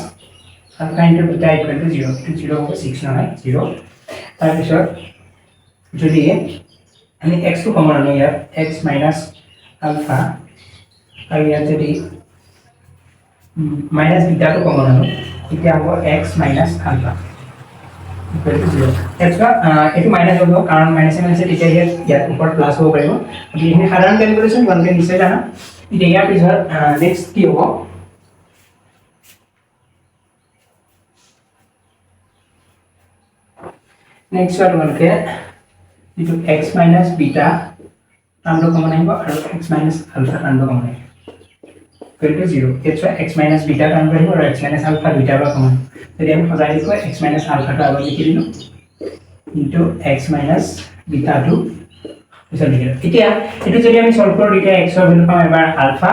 alpha into beta equal to 0 to 0 over 6 নহয় 0 তাৰপিছত যদি আমি x টো কমন আনো ইয়াত x মাইনাছ আলফা আৰু ইয়াত যদি মাইনাছ বিটাটো কমন আনো তেতিয়া হ'ব x minus alpha equal to 0 extra এটো মাইনাছ হ'ব কাৰণ মাইনাছ মাইনাছ তেতিয়া ইয়াত ওপৰত প্লাছ হ'ব পাৰিব গতিকে এই সাধাৰণ ক্যালকুলেশন তোমালোকে নিশ্চয় জানা এতিয়া ইয়াৰ পিছত নেক্সট কি হ'ব নেক্সট তোমালোকে ইটো x minus beta টাৰ্মটো কমন আহিব আৰু x minus alpha টাৰ্মটো কমন আহিব equal to 0 এটো x minus beta টাৰ্মটো আহিব আৰু x minus alpha দুইটা পৰা কমন যদি আমি সজাই লিখো x minus alpha টো আগত লিখি দিলো into x minus beta টো পিছত লিখিলো এতিয়া এটো যদি আমি সলভ কৰো তেতিয়া x ৰ ভ্যালু পাম এবাৰ alpha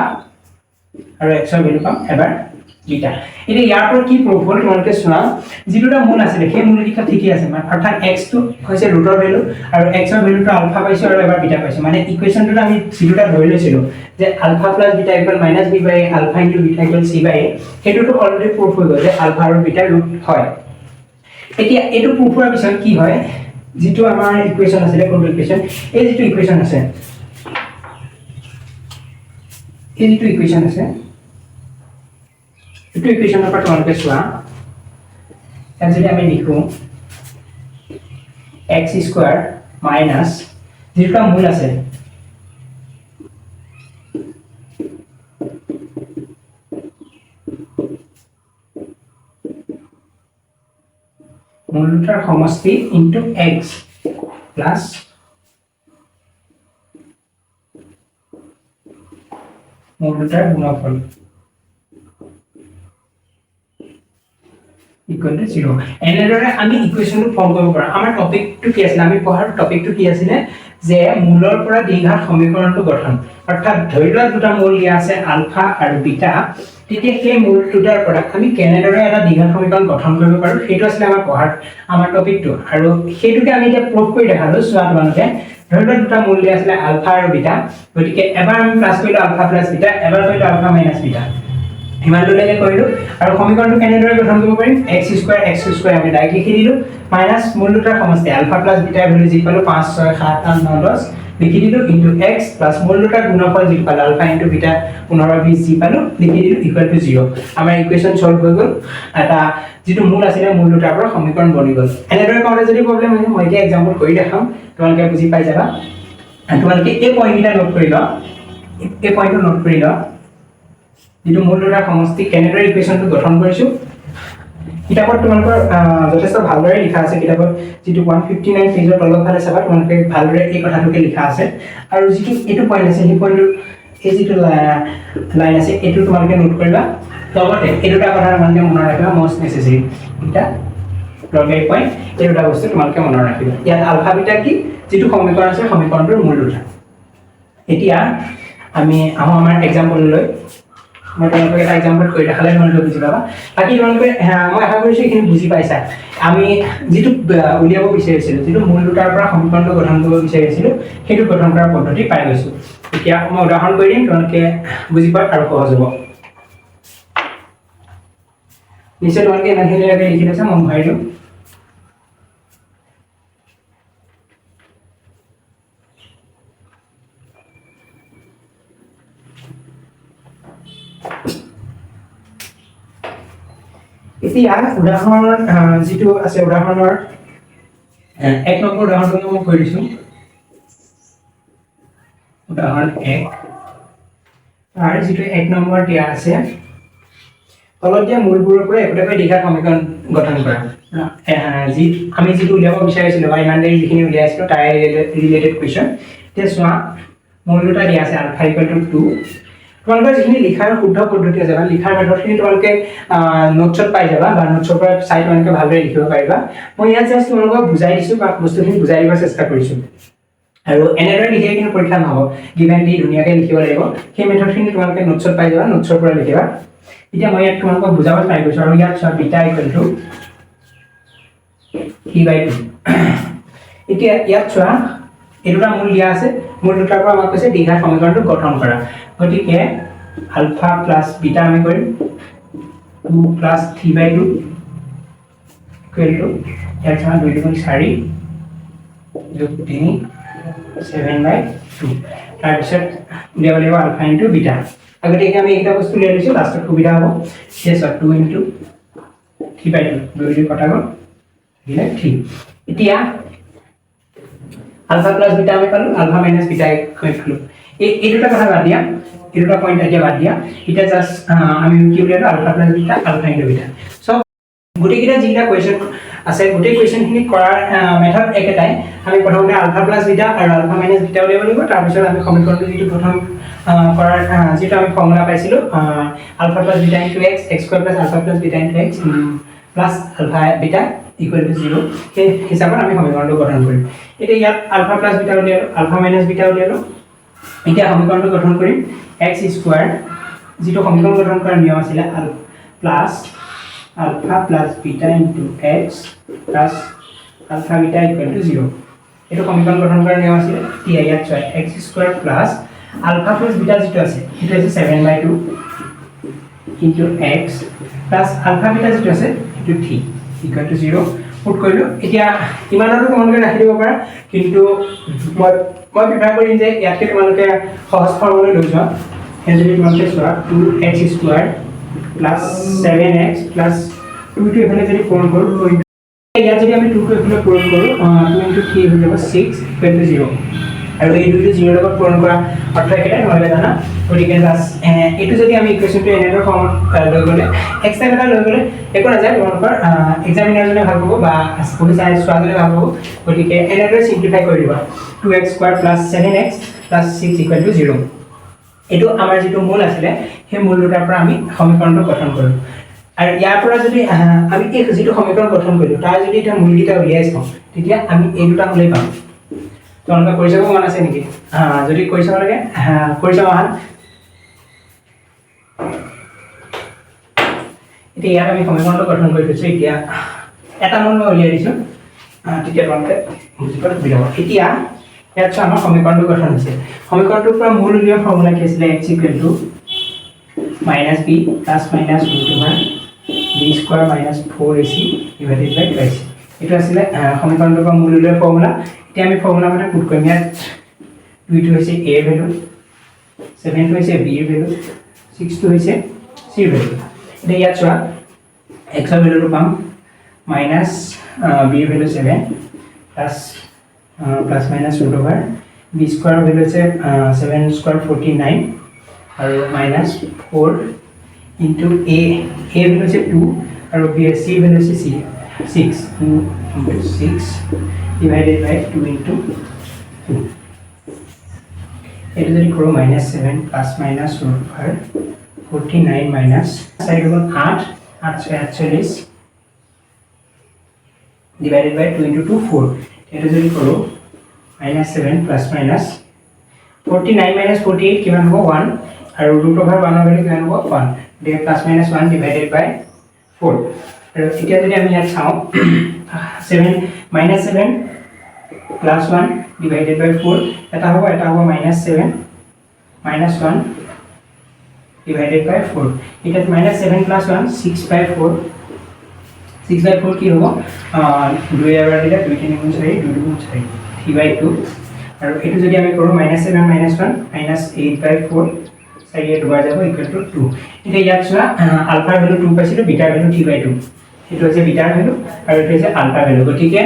আৰু x ৰ ভ্যালু পাম এবাৰ বিটা এটা ইয়াৰ পর কি প্রুফ হল তোমালোকে শুনা যেটোটা মূল আছে সেই মূল লিখা ঠিকই আছে মানে অর্থাৎ x টো হৈছে ৰুটৰ ভ্যালু আৰু x ৰ ভ্যালুটো আলফা পাইছো আৰু এবাৰ বিটা পাইছো মানে ইকুৱেশনটো আমি যেটোটা ধৰি লৈছিলো যে alpha plus beta equal minus b by alpha into beta equal c by হেতুটো অলৰেডি প্ৰুফ হৈ গল যে আলফা আৰু বিটা ৰুট হয় এতিয়া এটো প্ৰুফ হোৱাৰ পিছত কি হয় যেটো আমাৰ ইকুৱেশন আছে কোনটো ইকুৱেশন এই যেটো ইকুৱেশন আছে এই যেটো ইকুৱেশন আছে itu equation apa তোমালোকে চোৱা এখন যদি আমি লিখো x স্কয়ার মাইনাস যেটা মূল আছে মূলটার সমষ্টি ইনটু x প্লাস মূলটার গুণফল equal to 0 এনেদৰে আমি ইকুৱেশনটো ফৰ্ম কৰিব পাৰো আমাৰ টপিকটো কি আছিল আমি পঢ়াৰ টপিকটো কি আছিল যে মূলৰ পৰা দ্বিঘাত সমীকৰণটো গঠন অৰ্থাৎ ধৰি লোৱা দুটা মূল দিয়া আছে আলফা আৰু বিটা তেতিয়া সেই মূল দুটাৰ পৰা আমি কেনেদৰে এটা দ্বিঘাত সমীকৰণ গঠন কৰিব পাৰো সেইটো আছিল আমাৰ পঢ়াৰ আমাৰ টপিকটো আৰু সেইটোকে আমি এতিয়া প্ৰুফ কৰি দেখালো চোৱা তোমালোকে ধৰি লোৱা দুটা মূল দিয়া আছিল আলফা আৰু বিটা গতিকে এবাৰ আমি প্লাস কৰিলো আলফা প্লাস বিটা এবাৰ কৰিলো আলফা মাইনাস বিটা হিমালয়লৈকে কৰিলো আৰু সমীকৰণটো কেনেদৰে গঠন কৰিব পাৰিম x স্কয়াৰ আমি ডাইৰেক্ট লিখি দিলো মাইনাস মূল দুটাৰ সমষ্টি আলফা প্লাস বিটা ভ্যালু যি পালো 5 6 7 8 9 10 লিখি দিলো ইনটু x প্লাস মূল দুটাৰ গুণফল যি পালো আলফা ইনটু বিটা 15 20 যি পালো লিখি দিলো ইকুৱেল টু 0 আমাৰ ইকুৱেশন সলভ হৈ গল এটা যেটো মূল আছিল মূল দুটাৰ পৰা সমীকৰণ বনি গল এনেদৰে কৰিলে যদি প্ৰবলেম হয় মই এতিয়া এক্সাম্পল কৰি দেখাম তোমালোকে বুজি পাই যাবা তোমালোকে এই পইণ্টটা নোট কৰি লও এই পইণ্টটো নোট কৰি লও যেটো মূল দুটাৰ সমষ্টি কেনেদৰে ইকুৱেশনটো গঠন কৰিছো কিতাপত তোমালোকৰ যথেষ্ট ভালদৰে লিখা আছে কিতাপত যেটো 159 পেজৰ তলৰ ফালে চাবা তোমালোকে ভালদৰে এই কথাটোকে লিখা আছে আৰু যেটো এটো পইণ্ট আছে সেই পইণ্টটো এই যেটো লাইন আছে এটো তোমালোকে নোট কৰিবা লগতে এই দুটা কথা তোমালোকে মনত ৰাখিবা মোস্ট নেসেসাৰি এটা লগেই পইণ্ট এই দুটা বস্তু তোমালোকে মনত ৰাখিবা ইয়াত আলফা বিটা কি যেটো সমীকৰণ আছে সমীকৰণটোৰ মূল দুটা এতিয়া আমি আমাৰ এক্সাম্পল লৈ মই তোমালোকক এটা এক্সাম্পল কৰি দেখালে তোমালোকে বুজি পাবা বাকি তোমালোকে মই আশা কৰিছো এইখিনি বুজি পাইছা আমি যেটো উলিয়াব বিচাৰিছিলো যেটো মূল দুটাৰ পৰা সমীকৰণটো গঠন কৰিব বিচাৰিছিলো সেইটো গঠন কৰাৰ পদ্ধতি পাই গৈছো এতিয়া মই উদাহৰণ কৰি দিম তোমালোকে বুজি পাব আৰু সহজ হ'ব নিশ্চয় তোমালোকে ইমানখিনি লিখি লৈছা মই ভৰাই দিম এতিয়া উদাহৰণ যেটো আছে উদাহৰণৰ এক নম্বৰ উদাহৰণটো মই কৈ দিছো উদাহৰণ 1 আৰু যেটো এক নম্বৰ দিয়া আছে তলত দিয়া মূলবোৰৰ পৰা একোটাকৈ দ্বিঘাত সমীকৰণ গঠন কৰা যি আমি যেটো উলিয়াব বিচাৰিছিলো বা ইমানদেৰি যিখিনি উলিয়াইছিলো তাই ৰিলেটেড কোৱেশ্চন তে চোৱা মূল দুটা দিয়া আছে আলফা ইকুৱেল টু 2 তোমালোকৰ যিখিনি লিখাৰ শুদ্ধ পদ্ধতি আছে বা লিখাৰ মেথডখিনি তোমালোকে নোটছত পাই যাবা বা নোটছৰ পৰা চাই তোমালোকে ভালদৰে লিখিব পাৰিবা মই ইয়াত জাস্ট তোমালোকক বুজাই দিছো বা বস্তুখিনি বুজাই দিবৰ চেষ্টা কৰিছো আৰু এনেদৰে লিখে কিন্তু পৰীক্ষা নহব গিভেন দি ধুনীয়াকৈ লিখিব লাগিব সেই মেথডখিনি তোমালোকে নোটছত পাই যাবা নোটছৰ পৰা লিখিবা এতিয়া মই ইয়াত তোমালোকক বুজাব ট্ৰাই কৰিছো আৰু ইয়াত চোৱা বিটা ইকুৱেল টু e/2 এতিয়া ইয়াত চোৱা এটোটা মূল দিয়া আছে মূল দুটাৰ পৰা আমাক কৈছে দ্বিঘাত সমীকৰণটো গঠন কৰা গতিকে আলফা প্লাস বিটা আমি কৰিম 2 প্লাস 3/2 ইকুৱেল টু ইয়াত চোৱা 2 4 যোগ 3 7/2 তাৰপিছত উলিয়াব লাগিব আলফা ইনটু বিটা আগতীয়াকৈ আমি এইটা বস্তু উলিয়াই লৈছোঁ লাষ্টত সুবিধা হ'ব শেষত 2 ইনটু 3/2 দুই কটা গ'ল থাকিলে 3 এতিয়া আলফা প্লাস বিটা আমি পালো আলফা মাইনাস বিটা পালো এই দুটা কথা বাদ দিয়া এই দুটা পয়েন্ট এতিয়া বাদ দিয়া এটা জাস্ট আমি কি উলিয়ালো alpha plus beta alpha into beta so গুটেকিটা যিটা কোয়েশ্চন আছে গুটে কোয়েশ্চন খিনি কৰাৰ মেথড একেটাই আমি প্ৰথমতে আলফা প্লাস বিটা আৰু আলফা মাইনাস বিটা উলিয়াব লাগিব তাৰ পিছত আমি সমীকৰণটো যিটো প্ৰথম কৰাৰ যেটা আমি ফৰ্মুলা পাইছিলো alpha plus beta into x x square plus alpha plus beta into x plus alpha beta equal to 0 এই হিচাপত আমি সমীকৰণটো গঠন কৰিম এতিয়া ইয়াত আলফা প্লাস বিটা উলিয়ালো আলফা মাইনাস বিটা উলিয়ালো এতিয়া সমীকৰণটো গঠন কৰিম x স্কয়াৰ যেটো সমীকৰণ গঠন কৰাৰ নিয়ম আছিল plus alpha plus beta into x plus alpha beta equal to 0 এটো সমীকৰণ গঠন কৰাৰ নিয়ম আছিল tia ইয়াত চাই x square plus alpha plus beta যেটো আছে এটা আছে 7/2 into x plus alpha beta যেটো আছে এটো t equal to 0 পুট কৰিলো এতিয়া ইমানটো তোমালোকে ৰাখি দিব পাৰা কিন্তু মই প্ৰিফাৰ কৰিম যে ইয়াতকে তোমালোকে সহজ ফৰ্মুলা লৈ যোৱা হেনৰি তোমালোকে চোৱা 2x square plus 7x plus 2 to এখানে যদি পূরণ করব ইয়াত যদি আমি 2 to এখানে পূরণ করব 2 into 3 হয়ে যাব 6 equal to 0 আৰু এই 2 to 0 লগত পূৰণ কৰা অৰ্থ একেটাই নহলে জানা গতিকে জাস্ট এটো যদি আমি ইকুয়েশনটো এনেৰ ফৰ্মত লৈ গলে x এটা লৈ গলে একো না যায় তোমালোকৰ এক্সামিনাৰজনে ভাল পাব বা পঢ়ি চাই চোৱাজনে ভাল পাব গতিকে এনেদৰে সিম্পলিফাই কৰি দিবা 2x square plus 7x plus 6 equal to 0 এটো আমাৰ যেটো মূল আছিল সেই মূল দুটাৰ পৰা আমি সমীকৰণটো গঠন কৰিম আৰু ইয়াৰ পৰা যদি আমি এই যেটো সমীকৰণ গঠন কৰিলো তাৰ যদি এটা মূলগিটা উলিয়াই চাও তেতিয়া আমি এই দুটা মূলেই পাম তোমালোকে কৰি চাব মন আছে নেকি যদি কৰি চাব লাগে কৰি চাব আহা এতিয়া ইয়াত আমি সমীকৰণটো গঠন কৰি দিছো এতিয়া এটা মূল মই উলিয়াই দিছো তেতিয়া তোমালোকে বুজি পাব এতিয়া ইয়াত আমাৰ সমীকৰণটো গঠন হৈছে সমীকৰণটোৰ পৰা মূল উলিওৱা ফৰ্মুলা কি আছিল x minus b plus minus root over b square minus 4ac divided by 2ac এটা আছিল সমীকৰণটোৰ পৰা মূল উলিওৱা ফৰ্মুলা এতিয়া আমি ফৰ্মুলা মানে পুট কৰিম ইয়াত 2 টো হৈছে a ভ্যালু 7 টো হৈছে b এর ভ্যালু 6 টো হৈছে c এর ভ্যালু এটা ইয়াত চোৱা x এর ভ্যালুটো পাম minus b এর value 7 plus plus minus root over b square value is 7 square 49 और minus 4 into a value is 2 और b c value is 6 2 into 6 divided by 2 into 2 it is equal to minus 7 plus minus root over 49 minus side over 8 actually is divided by 2 into 2 4 it is equal to minus 7 plus minus 49 minus 48 किमान हो 1 और root over 1 value किमान हो 1 दे plus minus 1 divided by 4 और इतना जब हम यहाँ चाहो 7 minus 7 plus 1 divided by 4 ऐसा होगा minus 7 minus 1 divided by 4 इतना minus 7 plus 1 6 by 4 6 by 4 की होगा 2 यार वाले का 2 गुण 4 3 by 2 और एटू যদি আমি করো -7 -1 -8 by 4 সাইডে 2 যাব ইকুয়াল টু 2 এটা ইয়াত চোৱা আলফা ভ্যালু 2 পাইছিল বিটা ভ্যালু 3 by 2 এটো আছে বিটা ভ্যালু আৰু এটো আছে আলফা ভ্যালু গতিকে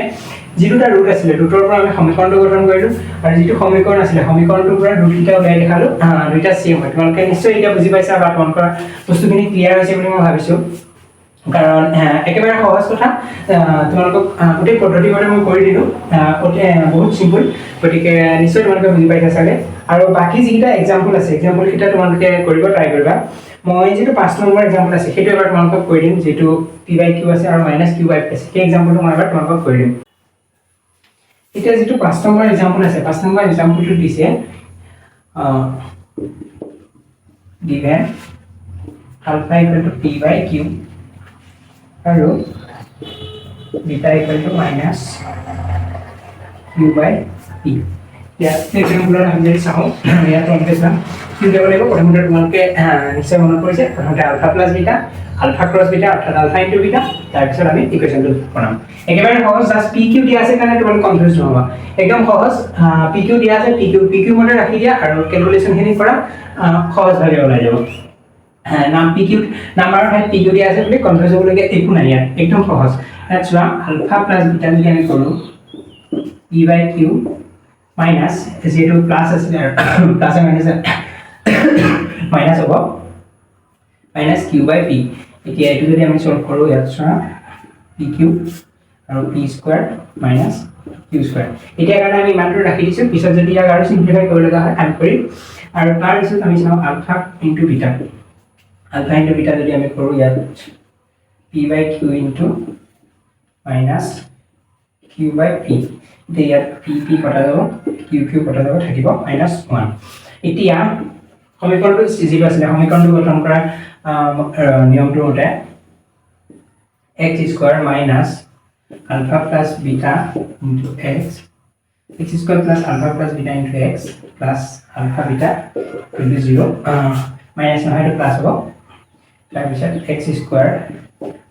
যেটোটা ৰুট আছিল ৰুটৰ পৰা আমি সমীকৰণটো গঠন কৰিলো আৰু যেটো সমীকৰণ আছিল সমীকৰণটোৰ পৰা ৰুটটা উলাই দেখালো দুইটা সেম হয় তোমালোকে নিশ্চয় এটা বুজি পাইছা বা তোমালোকৰ বস্তুখিনি ক্লিয়াৰ হৈছে বুলি মই ভাবিছো কাৰণ একেবাৰে সহজ কথা তোমালোকক গোটেই পদ্ধতিৰে মই কৰি দিলো বহুত সিম্পল গতিকে নিশ্চয় তোমালোকে বুজি পাইছা চাগে আৰু বাকি যিটা এক্সাম্পল আছে এক্সাম্পল কিটা তোমালোকে কৰিব ট্ৰাই কৰিবা মই যেটো 5 নম্বৰ এক্সাম্পল আছে সেইটো এবাৰ তোমালোকক কৰি দিম যেটো p/q আছে আৰু -q/p আছে সেই এক্সাম্পলটো মই এবাৰ তোমালোকক কৰি দিম এটা যেটো 5 নম্বৰ এক্সাম্পল আছে 5 নম্বৰ এক্সাম্পলটো দিছে given alpha equal to p/q আৰু beta equal to minus q by p এতিয়া এক্সাম্পলৰ আমি যদি চাওঁ ইয়াত তোমালোকে চাম কি কৰিব লাগিব প্ৰথমতে তোমালোকে নিশ্চয় মনত পৰিছে প্ৰথমতে alpha plus beta alpha cross beta অৰ্থাৎ আলফা ইনটু বিটা তাৰপিছত আমি ইকুৱেশ্যনটো বনাম একেবাৰে সহজ জাষ্ট পি কিউ দিয়া আছে কাৰণে তোমালোক কনফিউজ নহবা একদম সহজ পি কিউ দিয়া আছে পি কিউ মতে ৰাখি দিয়া আৰু ক্যালকুলেশনখিনি কৰা সহজভাৱে ওলাই যাব নাম পি কিউ নাম্বাৰৰ ঠাইত পি কিউ দিয়া আছে বুলি কনফিউজ হ'বলগীয়া একো নাই ইয়াত একদম সহজ ইয়াত চোৱা আলফা প্লাছ বিটা যদি আমি কৰোঁ পি বাই কিউ মাইনাছ যেহেতু প্লাছ আছিলে প্লাছ মাইনাছ মাইনাছ হ'ব মাইনাছ কিউ বাই পি এতিয়া এইটো যদি আমি সলভ কৰোঁ ইয়াত চোৱা পি কিউ আৰু P square minus Q square এতিয়া কাৰণে আমি ইমানটো ৰাখি দিছোঁ পিছত যদি ইয়াক আৰু চিম্পলিফাই কৰিব লগা হয় আমি কৰিম আৰু তাৰপিছত আমি চাওঁ আলফা ইনটু বিটা যদি আমি কৰোঁ ইয়াত P by Q into minus Q by P এতিয়া ইয়াত পি কটা যাব কিউ কটা যাব থাকিব মাইনাছ ওৱান এতিয়া সমীকৰণটো যিটো আছিলে সমীকৰণটো গঠন কৰা নিয়মটো মতে x square minus alpha plus beta into x square plus alpha plus beta into x plus alpha beta equal to 0 minus নহয় এইটো প্লাছ হ'ব তাৰপিছত x স্কোৱাৰ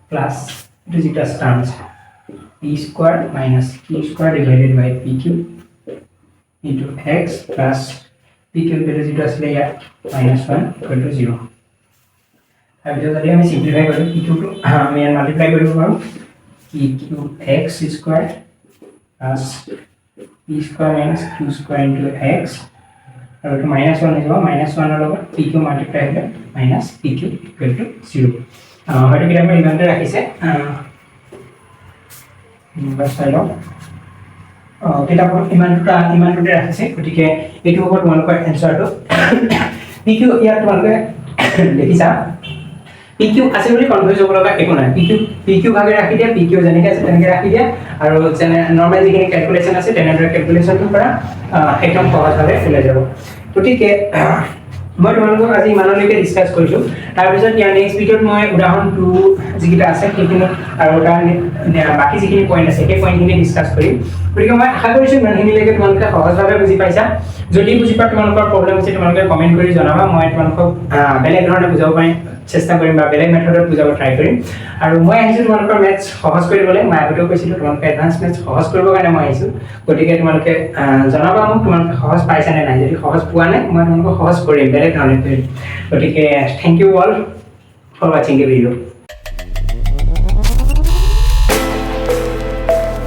প্লাছ এইটো যিটো টাৰ্ম আছে p square minus q square divided by pq into x plus pq যিটো আছিলে ইয়াত মাইনাছ 1 ইকুৱেল টু 0 তাৰপিছত যদি আমি সিম্পলিফাই কৰোঁ pqটো আমি মাল্টিপ্লাই কৰিব পাৰোঁ pq x square plus p square minus q square into x আৰু এইটো মাইনাছ 1 হৈ যাব মাইনাছ 1 ৰ লগত pq মাল্টিপ্লাই হ'লে মাইনাছ pq ইকুৱেল টু 0 হয়তো কিতাপত ইমানতে ৰাখিছে চাই লওঁ কিতাপত ইমানটোতে ৰাখিছে গতিকে এইটো হ'ব তোমালোকৰ এনচাৰটো pq ইয়াত তোমালোকে দেখিছা pq আছে বুলি কনফিউজ হ'ব লগা একো নাই pq ভাগে ৰাখি দিয়া pq যেনেকৈ আছে তেনেকৈ ৰাখি দিয়া আৰু যেনে নৰ্মেল যিখিনি ক্যালকুলেশন আছে তেনেদৰে ক্যালকুলেশনটো কৰা একদম সহজভাৱে ওলাই যাব গতিকে মই তোমালোকক আজি ইমানলৈকে ডিসকাস কৰিছো তাৰপিছত ইয়াৰ নেক্সট ভিডিঅ'ত মই উদাহৰণ 2 যিকিটা আছে সেইখিনি আৰু বাকি যিখিনি পইণ্ট আছে সেই পইণ্টখিনি ডিসকাস কৰিম গতিকে মই আশা কৰিছো ইমানখিনিলৈকে তোমালোকে সহজভাৱে বুজি পাইছা যদি বুজি পা তোমালোকৰ প্ৰবলেম আছে তোমালোকে কমেন্ট কৰি জনাবা মই তোমালোকক বেলেগ ধৰণে বুজাব পাৰিম চেষ্টা কৰিম বা বেলেগ মেথডত বুজাব ট্ৰাই কৰিম আৰু মই আহিছো তোমালোকৰ মেথছ সহজ কৰিবলৈ মই আগতেও কৈছিলো তোমালোকে এডভান্স মেথছ সহজ কৰিবৰ কাৰণে মই আহিছো গতিকে তোমালোকে জনাবা মোক তোমালোকে সহজ পাইছা নে নাই যদি সহজ পোৱা নাই মই তোমালোকক সহজ কৰিম বেলেগ ধৰণে কৰিম গতিকে thank you all for watching the video